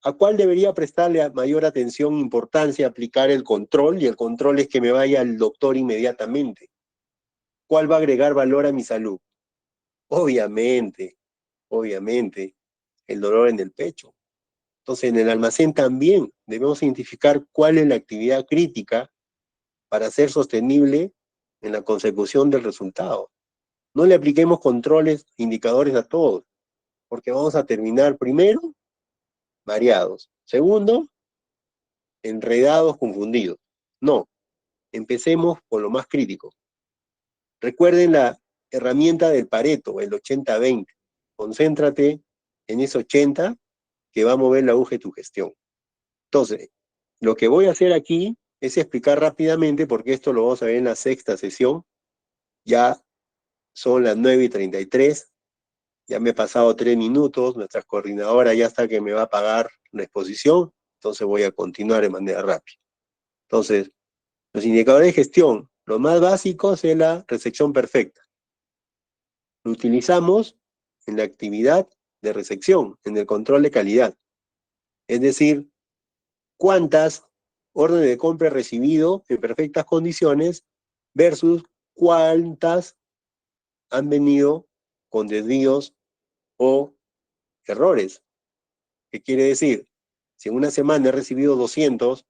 ¿a cuál debería prestarle mayor atención e importancia aplicar el control? Y el control es que me vaya al doctor inmediatamente. ¿Cuál va a agregar valor a mi salud? Obviamente, el dolor en el pecho. Entonces, en el almacén también debemos identificar cuál es la actividad crítica para ser sostenible en la consecución del resultado. No le apliquemos controles, indicadores a todos, porque vamos a terminar primero mareados. Segundo, enredados, confundidos. No, empecemos con lo más crítico. Recuerden la herramienta del Pareto, el 80-20. Concéntrate en ese 80 que va a mover la aguja de tu gestión. Entonces, lo que voy a hacer aquí es explicar rápidamente, porque esto lo vamos a ver en la 6ª sesión. Ya son las 9:33. Ya me he pasado 3 minutos. Nuestra coordinadora ya está que me va a pagar la exposición. Entonces voy a continuar de manera rápida. Entonces, los indicadores de gestión, lo más básico es la recepción perfecta. Lo utilizamos en la actividad de recepción, en el control de calidad. Es decir, cuántas órdenes de compra he recibido en perfectas condiciones versus cuántas han venido con desvíos o errores. ¿Qué quiere decir? Si en una semana he recibido 200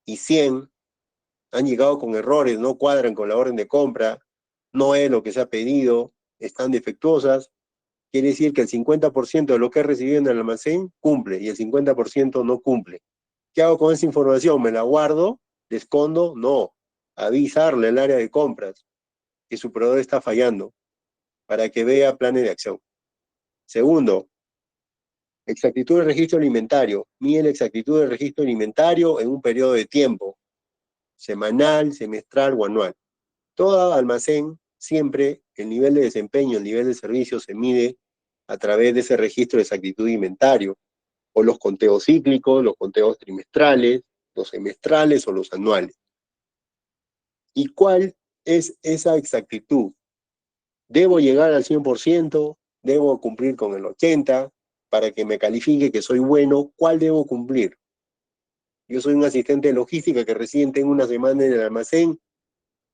y 100 han llegado con errores, no cuadran con la orden de compra, no es lo que se ha pedido, están defectuosas, quiere decir que el 50% de lo que he recibido en el almacén cumple y el 50% no cumple. ¿Qué hago con esa información? ¿Me la guardo? ¿La escondo? No. Avisarle al área de compras que su proveedor está fallando para que vea planes de acción. Segundo, exactitud del registro alimentario. Mide la exactitud del registro alimentario en un periodo de tiempo, semanal, semestral o anual. Todo almacén, siempre el nivel de desempeño, el nivel de servicio se mide a través de ese registro de exactitud de inventario, o los conteos cíclicos, los conteos trimestrales, los semestrales o los anuales. ¿Y cuál es esa exactitud? ¿Debo llegar al 100%? ¿Debo cumplir con el 80%? Para que me califique que soy bueno, ¿cuál debo cumplir? Yo soy un asistente de logística que recién tengo una semana en el almacén,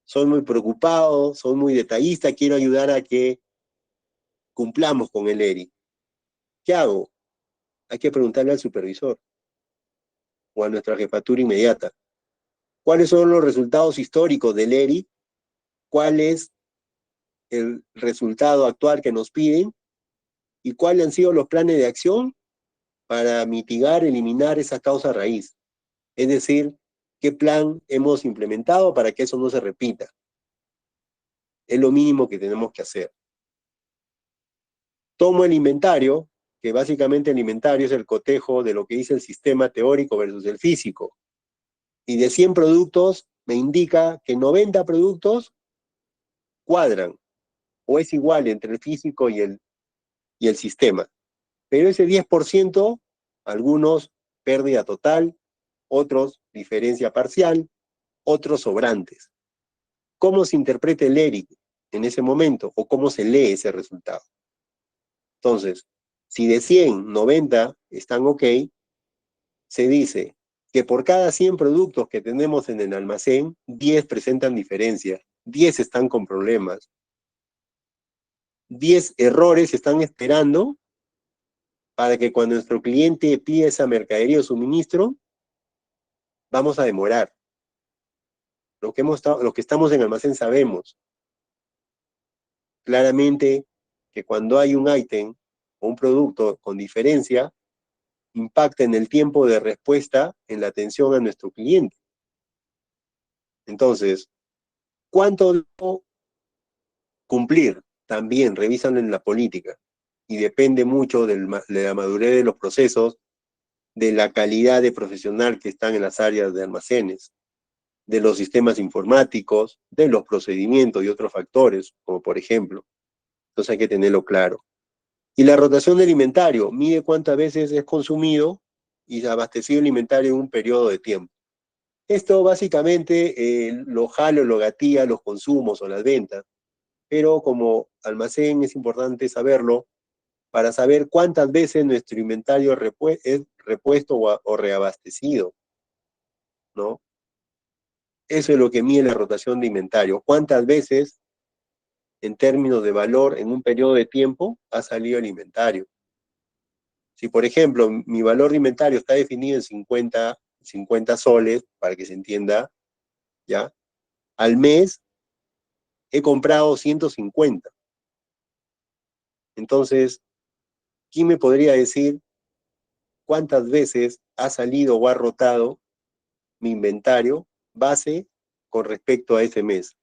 soy muy preocupado, soy muy detallista, quiero ayudar a que cumplamos con el ERI. ¿Qué hago? Hay que preguntarle al supervisor o a nuestra jefatura inmediata. ¿Cuáles son los resultados históricos del ERI? ¿Cuál es el resultado actual que nos piden? ¿Y cuáles han sido los planes de acción para mitigar, eliminar esa causa raíz? Es decir, ¿qué plan hemos implementado para que eso no se repita? Es lo mínimo que tenemos que hacer. Tomo el inventario, que básicamente el inventario es el cotejo de lo que dice el sistema teórico versus el físico. Y de 100 productos, me indica que 90 productos cuadran, o es igual entre el físico y el sistema. Pero ese 10%, algunos pérdida total, otros diferencia parcial, otros sobrantes. ¿Cómo se interpreta el ERI en ese momento? ¿O cómo se lee ese resultado? Entonces, si de 100, 90 están ok, se dice que por cada 100 productos que tenemos en el almacén, 10 presentan diferencia, 10 están con problemas, 10 errores están esperando para que cuando nuestro cliente pide esa mercadería o suministro, vamos a demorar. Lo que estamos en almacén sabemos claramente que cuando hay un ítem o un producto con diferencia, impacta en el tiempo de respuesta en la atención a nuestro cliente. Entonces, ¿cuánto debo cumplir? También revísalo en la política. Y depende mucho de la madurez de los procesos, de la calidad de profesional que están en las áreas de almacenes, de los sistemas informáticos, de los procedimientos y otros factores, como por ejemplo. Entonces hay que tenerlo claro. Y la rotación del inventario, mide cuántas veces es consumido y abastecido el inventario en un periodo de tiempo. Esto básicamente lo jalo, lo gatilla los consumos o las ventas, pero como almacén es importante saberlo para saber cuántas veces nuestro inventario es repuesto o reabastecido, ¿no? Eso es lo que mide la rotación de inventario. ¿Cuántas veces, en términos de valor, en un periodo de tiempo, ha salido el inventario? Si, por ejemplo, mi valor de inventario está definido en 50 soles, para que se entienda, ¿ya? Al mes he comprado 150. Entonces, ¿quién me podría decir cuántas veces ha salido o ha rotado mi inventario base con respecto a ese mes?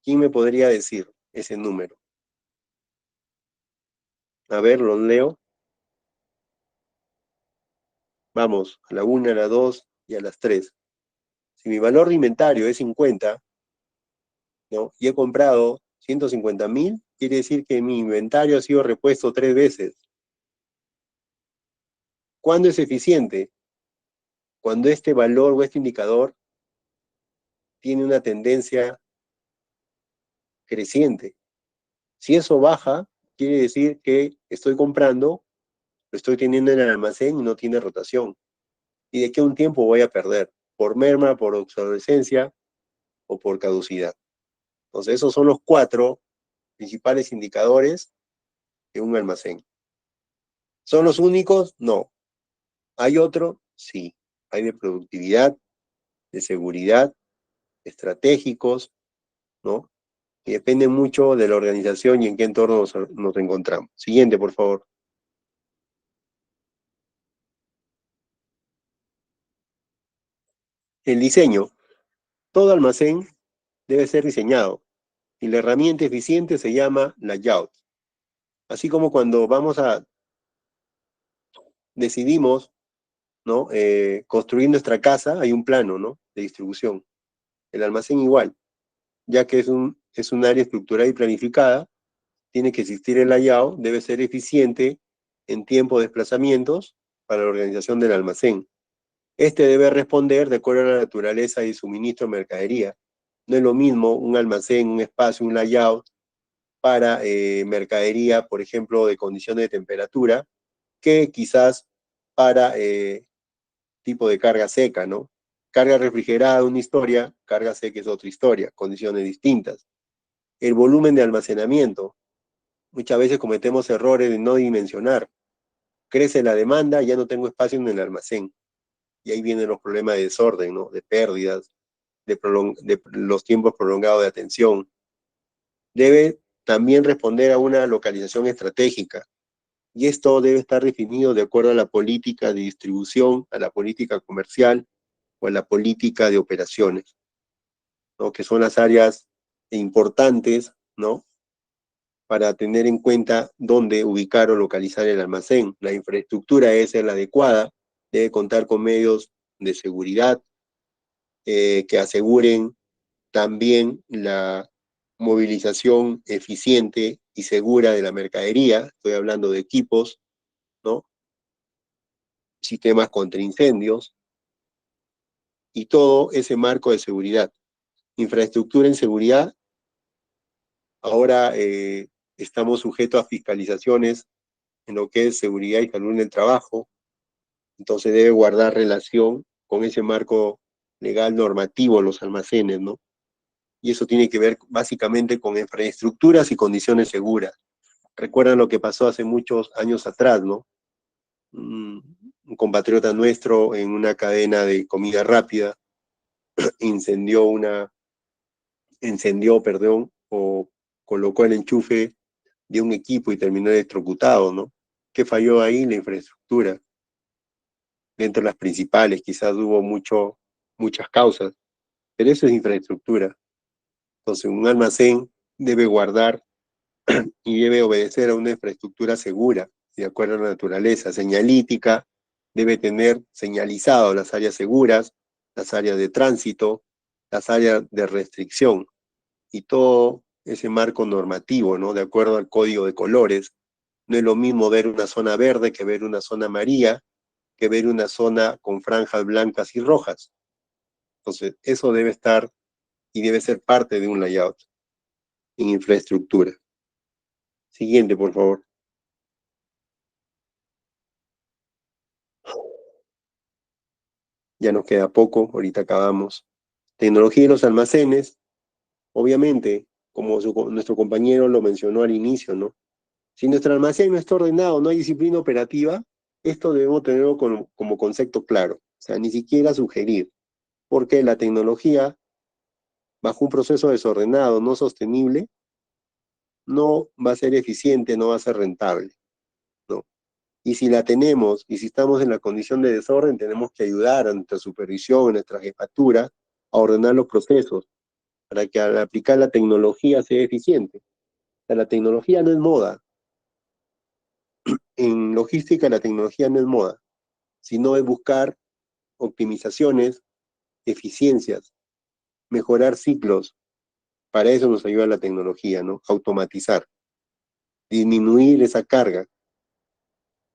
¿Quién me podría decir ese número? A ver, los leo. Vamos, a la 1, a la 2 y a las 3. Si mi valor de inventario es 50, ¿no? Y he comprado 150.000, quiere decir que mi inventario ha sido repuesto 3 veces. ¿Cuándo es eficiente? Cuando este valor o este indicador tiene una tendencia creciente. Si eso baja, quiere decir que estoy comprando, lo estoy teniendo en el almacén y no tiene rotación. ¿Y de qué un tiempo voy a perder? ¿Por merma, por obsolescencia o por caducidad? Entonces, esos son los 4 principales indicadores de un almacén. ¿Son los únicos? No. ¿Hay otro? Sí. Hay de productividad, de seguridad, estratégicos, ¿no? Y depende mucho de la organización y en qué entorno nos encontramos. Siguiente, por favor. El diseño. Todo almacén debe ser diseñado y la herramienta eficiente se llama layout. Así como cuando decidimos, ¿no? Construir nuestra casa, hay un plano, ¿no? De distribución. El almacén igual. ya que es un área estructurada y planificada, tiene que existir el layout, debe ser eficiente en tiempo de desplazamientos para la organización del almacén. Este debe responder de acuerdo a la naturaleza y suministro de mercadería. No es lo mismo un almacén, un espacio, un layout para mercadería, por ejemplo, de condiciones de temperatura, que quizás para tipo de carga seca, ¿no? Carga refrigerada, una historia, carga seca es otra historia, condiciones distintas. El volumen de almacenamiento. Muchas veces cometemos errores de no dimensionar. Crece la demanda, ya no tengo espacio en el almacén. Y ahí vienen los problemas de desorden, ¿no? De pérdidas, de los tiempos prolongados de atención. Debe también responder a una localización estratégica. Y esto debe estar definido de acuerdo a la política de distribución, a la política comercial o a la política de operaciones, ¿no? Que son las áreas importantes, ¿no? Para tener en cuenta dónde ubicar o localizar el almacén. La infraestructura debe ser la adecuada, debe contar con medios de seguridad que aseguren también la movilización eficiente y segura de la mercadería. Estoy hablando de equipos, ¿no? Sistemas contra incendios y todo ese marco de seguridad. Infraestructura en seguridad, ahora estamos sujetos a fiscalizaciones en lo que es seguridad y salud en el trabajo, entonces debe guardar relación con ese marco legal normativo en los almacenes, ¿no? Y eso tiene que ver básicamente con infraestructuras y condiciones seguras. Recuerdan lo que pasó hace muchos años atrás, ¿no? Un compatriota nuestro en una cadena de comida rápida o colocó el enchufe de un equipo y terminó electrocutado, ¿no? ¿Qué falló ahí? La infraestructura. Dentro de las principales, quizás hubo muchas causas, pero eso es infraestructura. Entonces, un almacén debe guardar y debe obedecer a una infraestructura segura, de acuerdo a la naturaleza. Señalítica, debe tener señalizado las áreas seguras, las áreas de tránsito, las áreas de restricción, y todo ese marco normativo, ¿no? De acuerdo al código de colores. No es lo mismo ver una zona verde que ver una zona amarilla, que ver una zona con franjas blancas y rojas. Entonces, eso debe estar y debe ser parte de un layout en infraestructura. Siguiente, por favor. Ya nos queda poco, ahorita acabamos. Tecnología de los almacenes, obviamente, como nuestro compañero lo mencionó al inicio, ¿no? Si nuestro almacén no está ordenado, no hay disciplina operativa, esto debemos tenerlo como concepto claro, o sea, ni siquiera sugerir, porque la tecnología, bajo un proceso desordenado, no sostenible, no va a ser eficiente, no va a ser rentable, ¿no? Y si la tenemos, y si estamos en la condición de desorden, tenemos que ayudar a nuestra supervisión, a nuestra jefatura, a ordenar los procesos, para que al aplicar la tecnología sea eficiente. O sea, la tecnología no es moda. En logística la tecnología no es moda, sino es buscar optimizaciones, eficiencias, mejorar ciclos. Para eso nos ayuda la tecnología, ¿no? Automatizar, disminuir esa carga.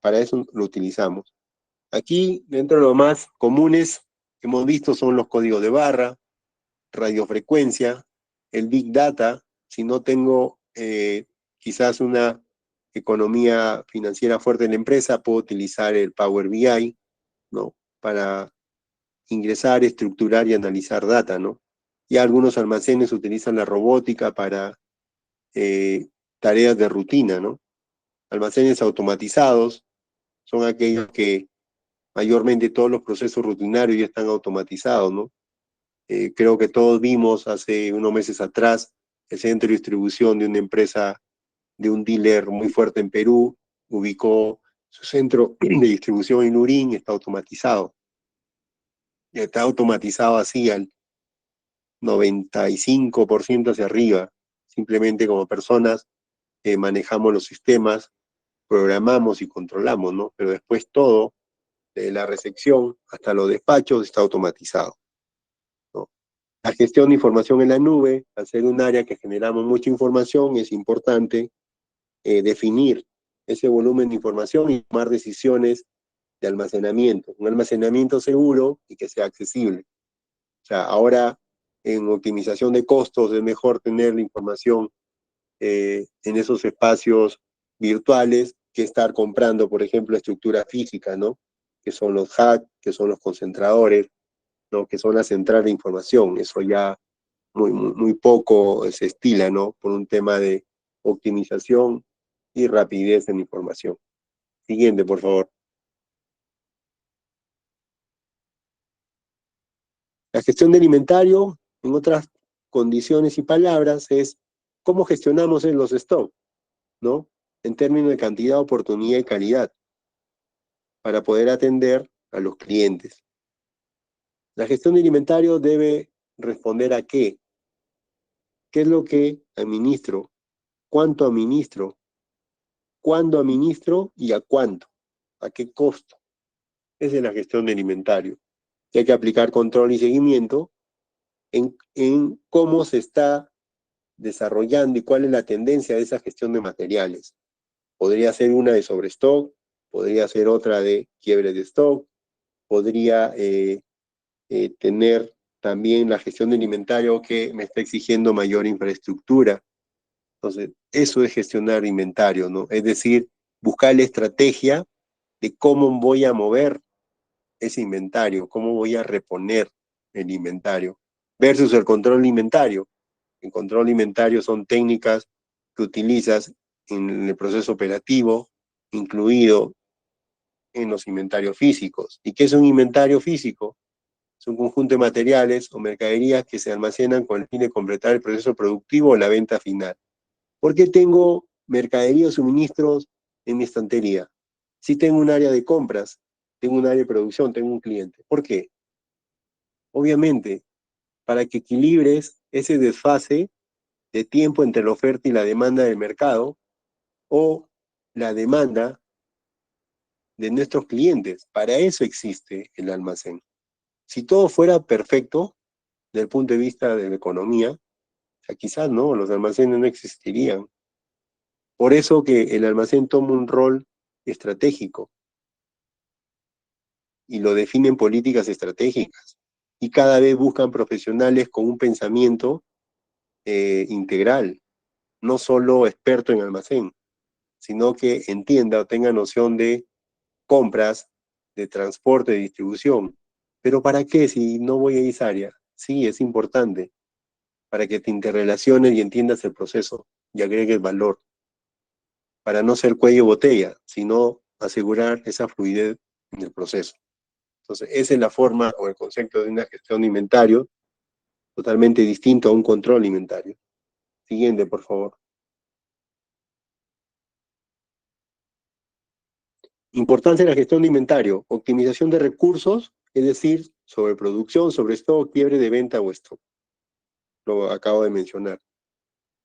Para eso lo utilizamos. Aquí, dentro de lo más comunes que hemos visto son los códigos de barra, radiofrecuencia, el Big Data. Si no tengo quizás una economía financiera fuerte en la empresa, puedo utilizar el Power BI, ¿no? Para ingresar, estructurar y analizar data, ¿no? Y algunos almacenes utilizan la robótica para tareas de rutina, ¿no? Almacenes automatizados son aquellos que mayormente todos los procesos rutinarios ya están automatizados, ¿no? Creo que todos vimos hace unos meses atrás el centro de distribución de una empresa, de un dealer muy fuerte en Perú, ubicó su centro de distribución en Lurín, está automatizado. Y está automatizado así al 95% hacia arriba. Simplemente como personas manejamos los sistemas, programamos y controlamos, ¿no? Pero después todo, de la recepción hasta los despachos, está automatizado, ¿no? La gestión de información en la nube, al ser un área que generamos mucha información, es importante definir ese volumen de información y tomar decisiones de almacenamiento. Un almacenamiento seguro y que sea accesible. O sea, ahora en optimización de costos es mejor tener la información en esos espacios virtuales que estar comprando, por ejemplo, estructura física, ¿no? Que son los hubs, que son los concentradores, ¿no? Que son la central de información. Eso ya muy poco se estila, ¿no? Por un tema de optimización y rapidez en información. Siguiente, por favor. La gestión del inventario, en otras condiciones y palabras, es cómo gestionamos en los stocks, ¿no? En términos de cantidad, oportunidad y calidad, para poder atender a los clientes. La gestión del inventario debe responder a qué. ¿Qué es lo que administro? ¿Cuánto administro? ¿Cuándo administro y a cuánto? ¿A qué costo? Esa es la gestión del inventario. Y hay que aplicar control y seguimiento en cómo se está desarrollando y cuál es la tendencia de esa gestión de materiales. Podría ser una de sobrestock, podría ser otra de quiebre de stock, podría tener también la gestión del inventario que me está exigiendo mayor infraestructura. Entonces, eso es gestionar inventario, ¿no? Es decir, buscar la estrategia de cómo voy a mover ese inventario, cómo voy a reponer el inventario, versus el control alimentario. El control alimentario son técnicas que utilizas en el proceso operativo, incluido en los inventarios físicos. ¿Y qué es un inventario físico? Es un conjunto de materiales o mercaderías que se almacenan con el fin de completar el proceso productivo o la venta final. ¿Por qué tengo mercadería o suministros en mi estantería? Si tengo un área de compras, tengo un área de producción, tengo un cliente. ¿Por qué? Obviamente, para que equilibres ese desfase de tiempo entre la oferta y la demanda del mercado o la demanda de nuestros clientes. Para eso existe el almacén. Si todo fuera perfecto, desde el punto de vista de la economía, o sea, quizás no, los almacenes no existirían. Por eso que el almacén toma un rol estratégico y lo definen políticas estratégicas. Y cada vez buscan profesionales con un pensamiento integral, no solo experto en almacén, sino que entienda o tenga noción de compras, de transporte, de distribución. ¿Pero para qué si no voy a esa área? Sí, es importante, para que te interrelaciones y entiendas el proceso y agregues valor, para no ser cuello botella, sino asegurar esa fluidez en el proceso. Entonces, esa es la forma o el concepto de una gestión de inventario, totalmente distinto a un control alimentario. Siguiente, por favor. Importancia de la gestión de inventario, optimización de recursos, es decir, sobreproducción, sobre stock, quiebre de venta o stock. Lo acabo de mencionar.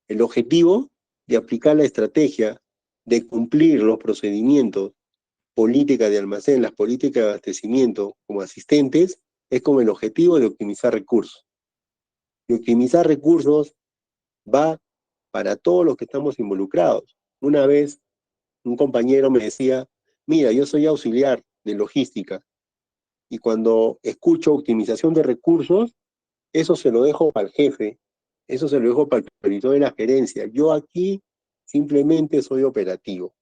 El objetivo de aplicar la estrategia, de cumplir los procedimientos, política de almacén, las políticas de abastecimiento como asistentes, es con el objetivo de optimizar recursos. Y optimizar recursos va para todos los que estamos involucrados. Una vez un compañero me decía, mira, yo soy auxiliar de logística y cuando escucho optimización de recursos, eso se lo dejo para el jefe, eso se lo dejo para el supervisor de la gerencia. Yo aquí simplemente soy operativo.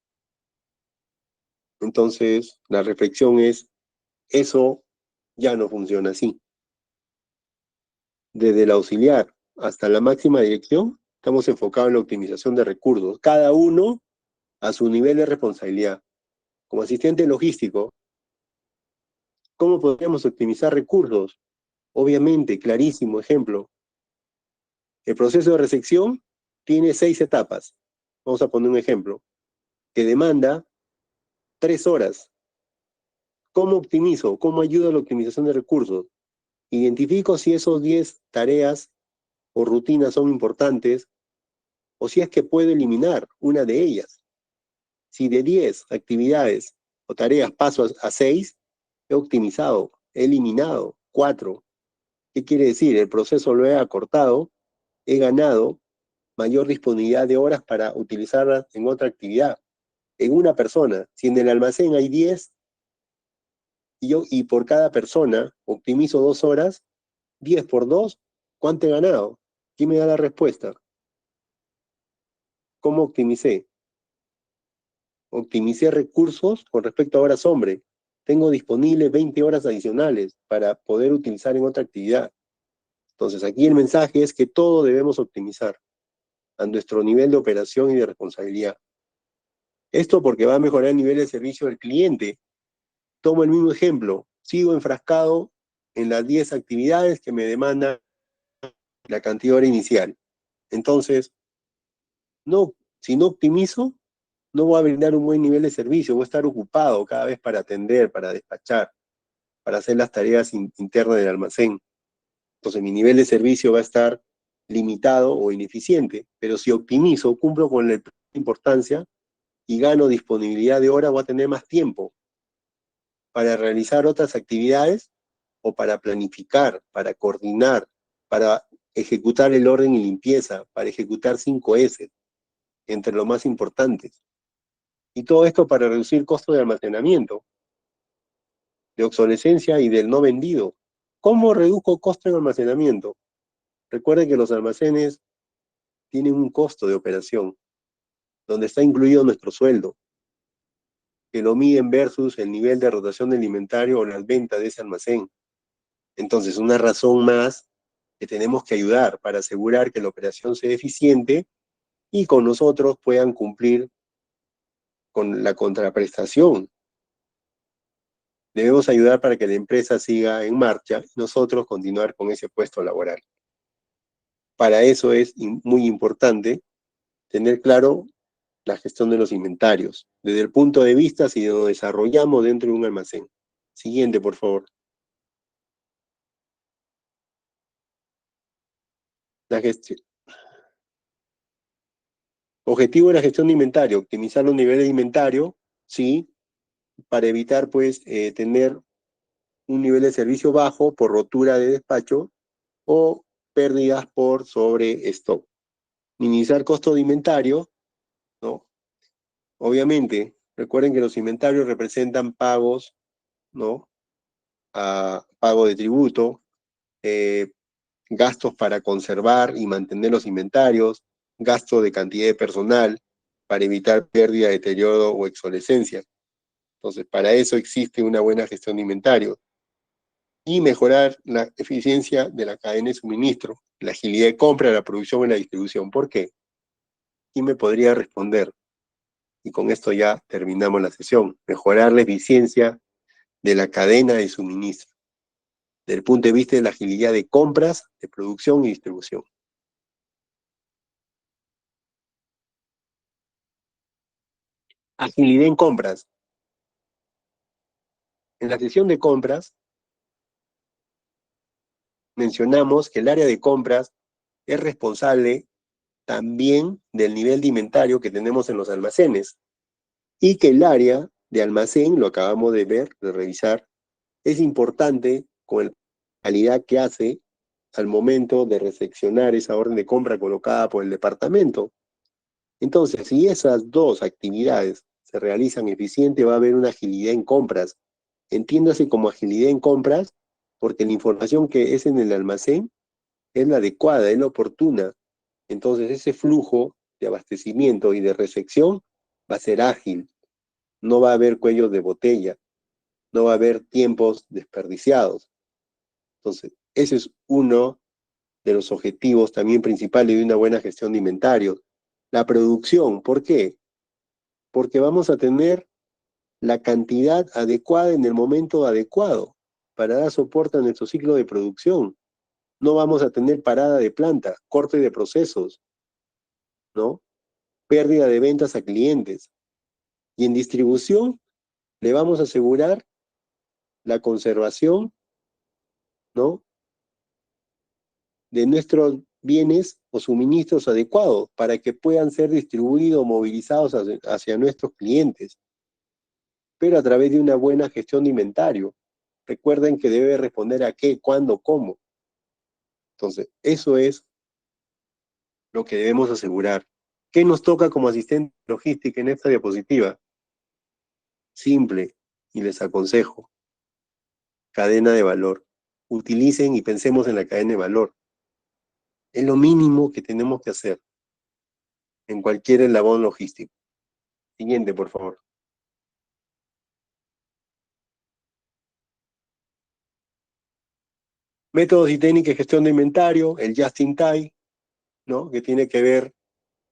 Entonces, la reflexión es, eso ya no funciona así. Desde el auxiliar hasta la máxima dirección, estamos enfocados en la optimización de recursos, cada uno a su nivel de responsabilidad. Como asistente logístico, ¿cómo podríamos optimizar recursos? Obviamente, clarísimo ejemplo. El proceso de recepción tiene 6 etapas. Vamos a poner un ejemplo, que demanda 3 horas. ¿Cómo optimizo? ¿Cómo ayudo a la optimización de recursos? Identifico si esos 10 tareas o rutinas son importantes o si es que puedo eliminar una de ellas. Si de 10 actividades o tareas paso a 6, he optimizado, he eliminado 4. ¿Qué quiere decir? El proceso lo he acortado, he ganado mayor disponibilidad de horas para utilizarlas en otra actividad. En una persona, si en el almacén hay 10 y por cada persona optimizo 2 horas, 10 por 2, ¿cuánto he ganado? ¿Quién me da la respuesta? ¿Cómo optimicé? Optimicé recursos con respecto a horas hombre. Tengo disponibles 20 horas adicionales para poder utilizar en otra actividad. Entonces aquí el mensaje es que todo debemos optimizar a nuestro nivel de operación y de responsabilidad. Esto porque va a mejorar el nivel de servicio del cliente. Tomo el mismo ejemplo. Sigo enfrascado en las 10 actividades que me demandan la cantidad de hora inicial. Entonces, no, si no optimizo, no voy a brindar un buen nivel de servicio, voy a estar ocupado cada vez para atender, para despachar, para hacer las tareas internas del almacén. Entonces mi nivel de servicio va a estar limitado o ineficiente, pero si optimizo, cumplo con la importancia y gano disponibilidad de hora, voy a tener más tiempo para realizar otras actividades o para planificar, para coordinar, para ejecutar el orden y limpieza, para ejecutar 5S, entre los más importantes. Y todo esto para reducir costos de almacenamiento, de obsolescencia y del no vendido. ¿Cómo reduzco costo en almacenamiento? Recuerden que los almacenes tienen un costo de operación, donde está incluido nuestro sueldo, que lo miden versus el nivel de rotación de inventario o las ventas de ese almacén. Entonces, una razón más que tenemos que ayudar para asegurar que la operación sea eficiente y con nosotros puedan cumplir con la contraprestación. Debemos ayudar para que la empresa siga en marcha y nosotros continuar con ese puesto laboral. Para eso es muy importante tener claro la gestión de los inventarios, desde el punto de vista si lo desarrollamos dentro de un almacén. Siguiente, por favor. La gestión. Objetivo de la gestión de inventario, optimizar los niveles de inventario, sí, para evitar, pues, tener un nivel de servicio bajo por rotura de despacho o pérdidas por sobre stock. Minimizar costo de inventario, ¿no? Obviamente, recuerden que los inventarios representan pagos, ¿no? Pago de tributo, gastos para conservar y mantener los inventarios, gasto de cantidad de personal para evitar pérdida, deterioro o obsolescencia. Entonces, para eso existe una buena gestión de inventario y mejorar la eficiencia de la cadena de suministro, la agilidad de compra, la producción y la distribución. ¿Por qué? ¿Quién me podría responder? Y con esto ya terminamos la sesión. Mejorar la eficiencia de la cadena de suministro, desde el punto de vista de la agilidad de compras, de producción y distribución. Agilidad en compras. En la sesión de compras, mencionamos que el área de compras es responsable también del nivel de inventario que tenemos en los almacenes y que el área de almacén, lo acabamos de ver, de revisar, es importante con la calidad que hace al momento de recepcionar esa orden de compra colocada por el departamento. Entonces, si esas dos actividades se realizan eficiente, va a haber una agilidad en compras. Entiéndase como agilidad en compras, porque la información que es en el almacén es la adecuada, es la oportuna. Entonces, ese flujo de abastecimiento y de recepción va a ser ágil. No va a haber cuellos de botella, no va a haber tiempos desperdiciados. Entonces, ese es uno de los objetivos también principales de una buena gestión de inventarios. La producción, ¿por qué? Porque vamos a tener la cantidad adecuada en el momento adecuado para dar soporte a nuestro ciclo de producción. No vamos a tener parada de planta, corte de procesos, ¿no? Pérdida de ventas a clientes. Y en distribución le vamos a asegurar la conservación, ¿no? De nuestros bienes o suministros adecuados para que puedan ser distribuidos o movilizados hacia nuestros clientes, pero a través de una buena gestión de inventario. Recuerden que debe responder a qué, cuándo, cómo. Entonces, eso es lo que debemos asegurar. ¿Qué nos toca como asistente logística en esta diapositiva? Simple, y les aconsejo, cadena de valor. Utilicen y pensemos en la cadena de valor. Es lo mínimo que tenemos que hacer en cualquier eslabón logístico. Siguiente, por favor. Métodos y técnicas de gestión de inventario, el just in time, ¿no? Que tiene que ver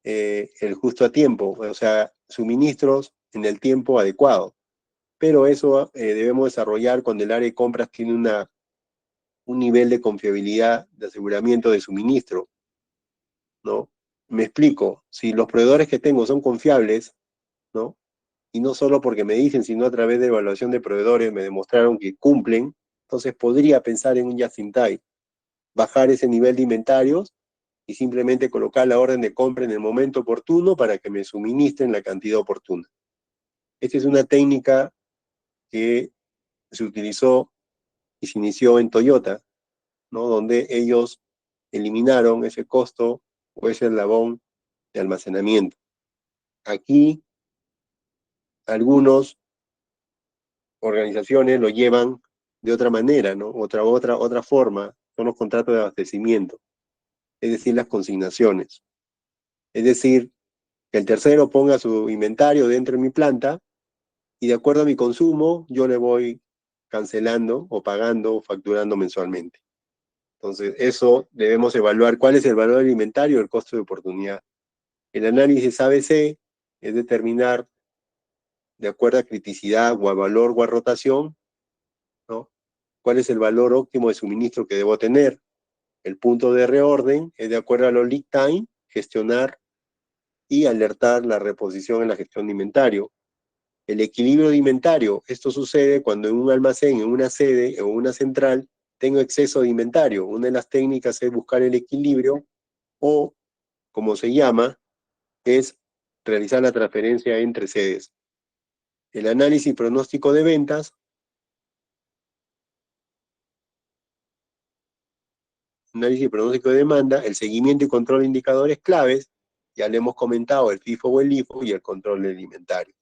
el justo a tiempo, o sea, suministros en el tiempo adecuado. Pero eso debemos desarrollar cuando el área de compras tiene un nivel de confiabilidad de aseguramiento de suministro, ¿no? Me explico, si los proveedores que tengo son confiables, ¿no? Y no solo porque me dicen, sino a través de evaluación de proveedores me demostraron que cumplen, entonces podría pensar en un just-in-time, bajar ese nivel de inventarios y simplemente colocar la orden de compra en el momento oportuno para que me suministren la cantidad oportuna. Esta es una técnica que se utilizó y se inició en Toyota, ¿no? Donde ellos eliminaron ese costo o ese eslabón de almacenamiento. Aquí, algunas organizaciones lo llevan de otra manera, ¿no? Otra forma, son los contratos de abastecimiento, es decir, las consignaciones. Es decir, que el tercero ponga su inventario dentro de mi planta y de acuerdo a mi consumo, yo le voy cancelando o pagando o facturando mensualmente. Entonces, eso debemos evaluar cuál es el valor del inventario, el costo de oportunidad. El análisis ABC es determinar, de acuerdo a criticidad o a valor o a rotación, ¿no? ¿Cuál es el valor óptimo de suministro que debo tener? El punto de reorden es de acuerdo a los lead time, gestionar y alertar la reposición en la gestión de inventario. El equilibrio de inventario, esto sucede cuando en un almacén, en una sede o una central, tengo exceso de inventario. Una de las técnicas es buscar el equilibrio o, como se llama, es realizar la transferencia entre sedes. El análisis y pronóstico de ventas, análisis y pronóstico de demanda, el seguimiento y control de indicadores claves, ya le hemos comentado el FIFO o el LIFO y el control del inventario.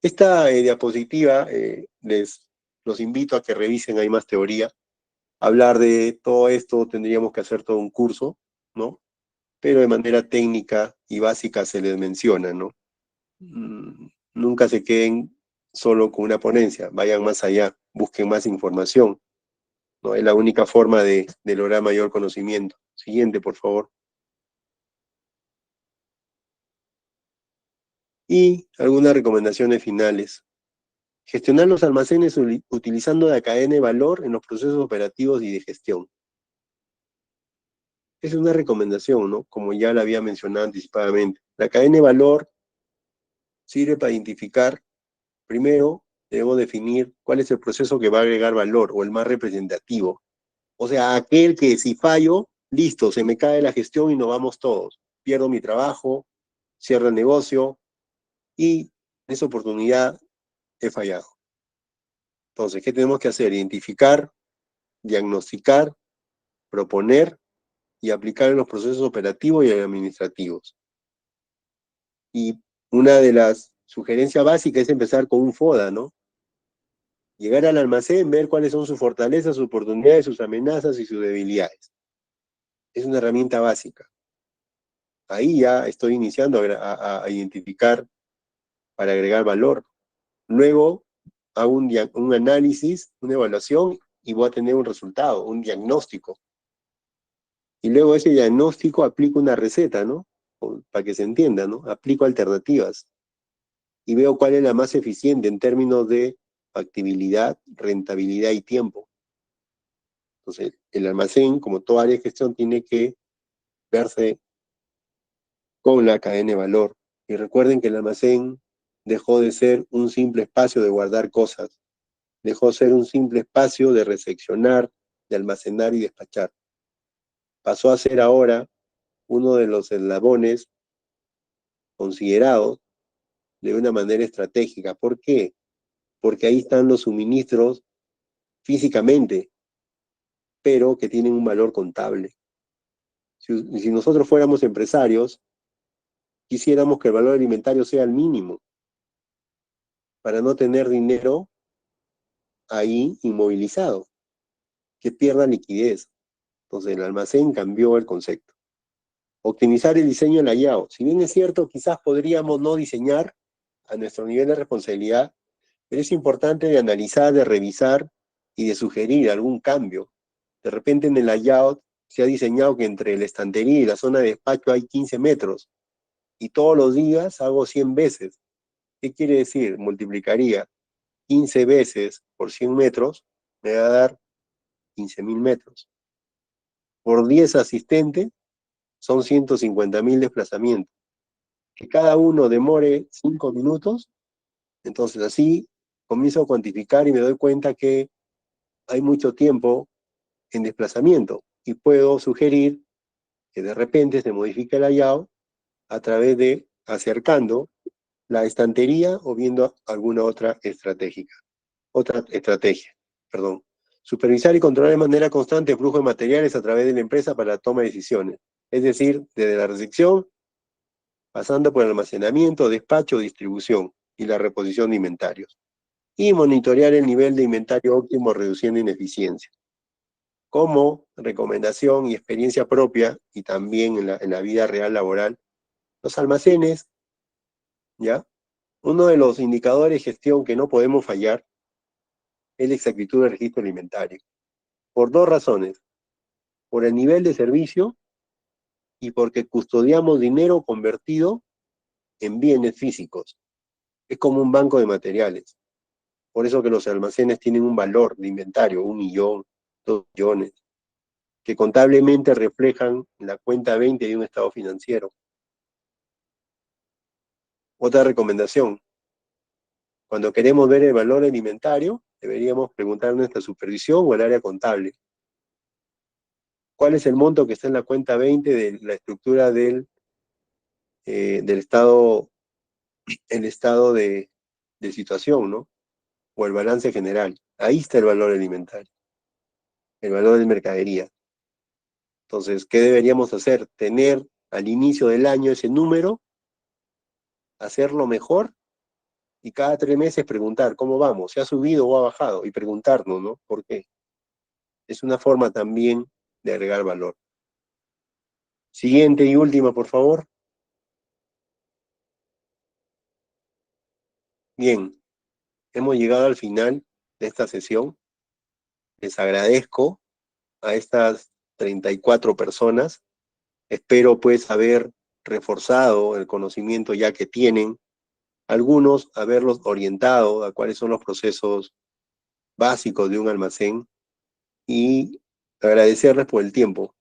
Esta diapositiva los invito a que revisen, hay más teoría. Hablar de todo esto tendríamos que hacer todo un curso, ¿no? Pero de manera técnica y básica se les menciona, ¿no? Nunca se queden solo con una ponencia, vayan más allá, busquen más información, ¿no? Es la única forma de lograr mayor conocimiento. Siguiente, por favor. Y algunas recomendaciones finales. Gestionar los almacenes utilizando la cadena de valor en los procesos operativos y de gestión. Es una recomendación, ¿no? Como ya la había mencionado anticipadamente. La cadena de valor sirve para identificar, primero, debemos definir cuál es el proceso que va a agregar valor o el más representativo. O sea, aquel que si fallo, listo, se me cae la gestión y nos vamos todos. Pierdo mi trabajo, cierro el negocio y en esa oportunidad he fallado. Entonces, ¿qué tenemos que hacer? Identificar, diagnosticar, proponer y aplicar en los procesos operativos y administrativos. Y una de las sugerencias básicas es empezar con un FODA, ¿no? Llegar al almacén, ver cuáles son sus fortalezas, sus oportunidades, sus amenazas y sus debilidades. Es una herramienta básica. Ahí ya estoy iniciando a identificar para agregar valor. Luego hago un análisis, una evaluación y voy a tener un resultado, un diagnóstico. Y luego ese diagnóstico aplico una receta, ¿no? Para que se entienda, ¿no? Aplico alternativas y veo cuál es la más eficiente en términos de factibilidad, rentabilidad y tiempo. Entonces, el almacén, como toda área de gestión, tiene que verse con la cadena de valor. Y recuerden que el almacén dejó de ser un simple espacio de guardar cosas, dejó de ser un simple espacio de recepcionar, de almacenar y despachar. Pasó a ser ahora uno de los eslabones considerados de una manera estratégica. ¿Por qué? Porque ahí están los suministros físicamente. pero que tienen un valor contable. Si nosotros fuéramos empresarios, quisiéramos que el valor alimentario sea el mínimo, para no tener dinero ahí inmovilizado, que pierda liquidez. Entonces el almacén cambió el concepto. Optimizar el diseño del layout. Si bien es cierto, quizás podríamos no diseñar a nuestro nivel de responsabilidad, pero es importante de analizar, de revisar y de sugerir algún cambio. De repente en el layout se ha diseñado que entre la estantería y la zona de despacho hay 15 metros, y todos los días hago 100 veces. ¿Qué quiere decir? Multiplicaría 15 veces por 100 metros, me va a dar 15.000 metros. Por 10 asistentes, son 150.000 desplazamientos. Que cada uno demore 5 minutos, entonces así comienzo a cuantificar y me doy cuenta que hay mucho tiempo en desplazamiento y puedo sugerir que de repente se modifique el layout a través de acercando la estantería o viendo alguna otra estrategia. Supervisar y controlar de manera constante el flujo de materiales a través de la empresa para la toma de decisiones. Es decir, desde la recepción, pasando por el almacenamiento, despacho, distribución y la reposición de inventarios. Y monitorear el nivel de inventario óptimo reduciendo ineficiencia. Como recomendación y experiencia propia, y también en la vida real laboral, los almacenes, ¿ya? Uno de los indicadores de gestión que no podemos fallar es la exactitud del registro alimentario. Por dos razones. Por el nivel de servicio y porque custodiamos dinero convertido en bienes físicos. Es como un banco de materiales. Por eso que los almacenes tienen un valor de inventario, 1 millón, 2 millones, que contablemente reflejan la cuenta 20 de un estado financiero. Otra recomendación. Cuando queremos ver el valor alimentario, deberíamos preguntar a nuestra supervisión o al área contable. ¿Cuál es el monto que está en la cuenta 20 de la estructura del estado, el estado de situación, ¿no? O el balance general. Ahí está el valor alimentario, el valor de mercadería. Entonces, ¿qué deberíamos hacer? Tener al inicio del año ese número, hacerlo mejor, y cada 3 meses preguntar cómo vamos, si ha subido o ha bajado, y preguntarnos, ¿no? ¿Por qué? Es una forma también de agregar valor. Siguiente y última, por favor. Bien, hemos llegado al final de esta sesión. Les agradezco a estas 34 personas. Espero pues haber reforzado el conocimiento ya que tienen, algunos haberlos orientado a cuáles son los procesos básicos de un almacén, y agradecerles por el tiempo.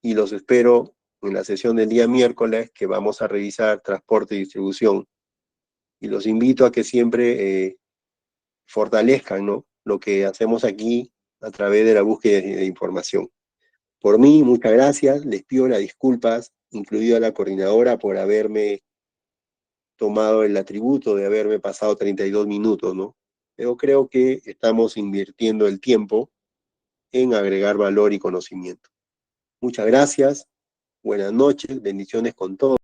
Y los espero en la sesión del día miércoles, que vamos a revisar transporte y distribución. Y los invito a que siempre fortalezcan, ¿no?, lo que hacemos aquí a través de la búsqueda de información. Por mí, muchas gracias. Les pido las disculpas, incluido a la coordinadora, por haberme tomado el atributo de haberme pasado 32 minutos, ¿no? Pero creo que estamos invirtiendo el tiempo en agregar valor y conocimiento. Muchas gracias, buenas noches, bendiciones con todos.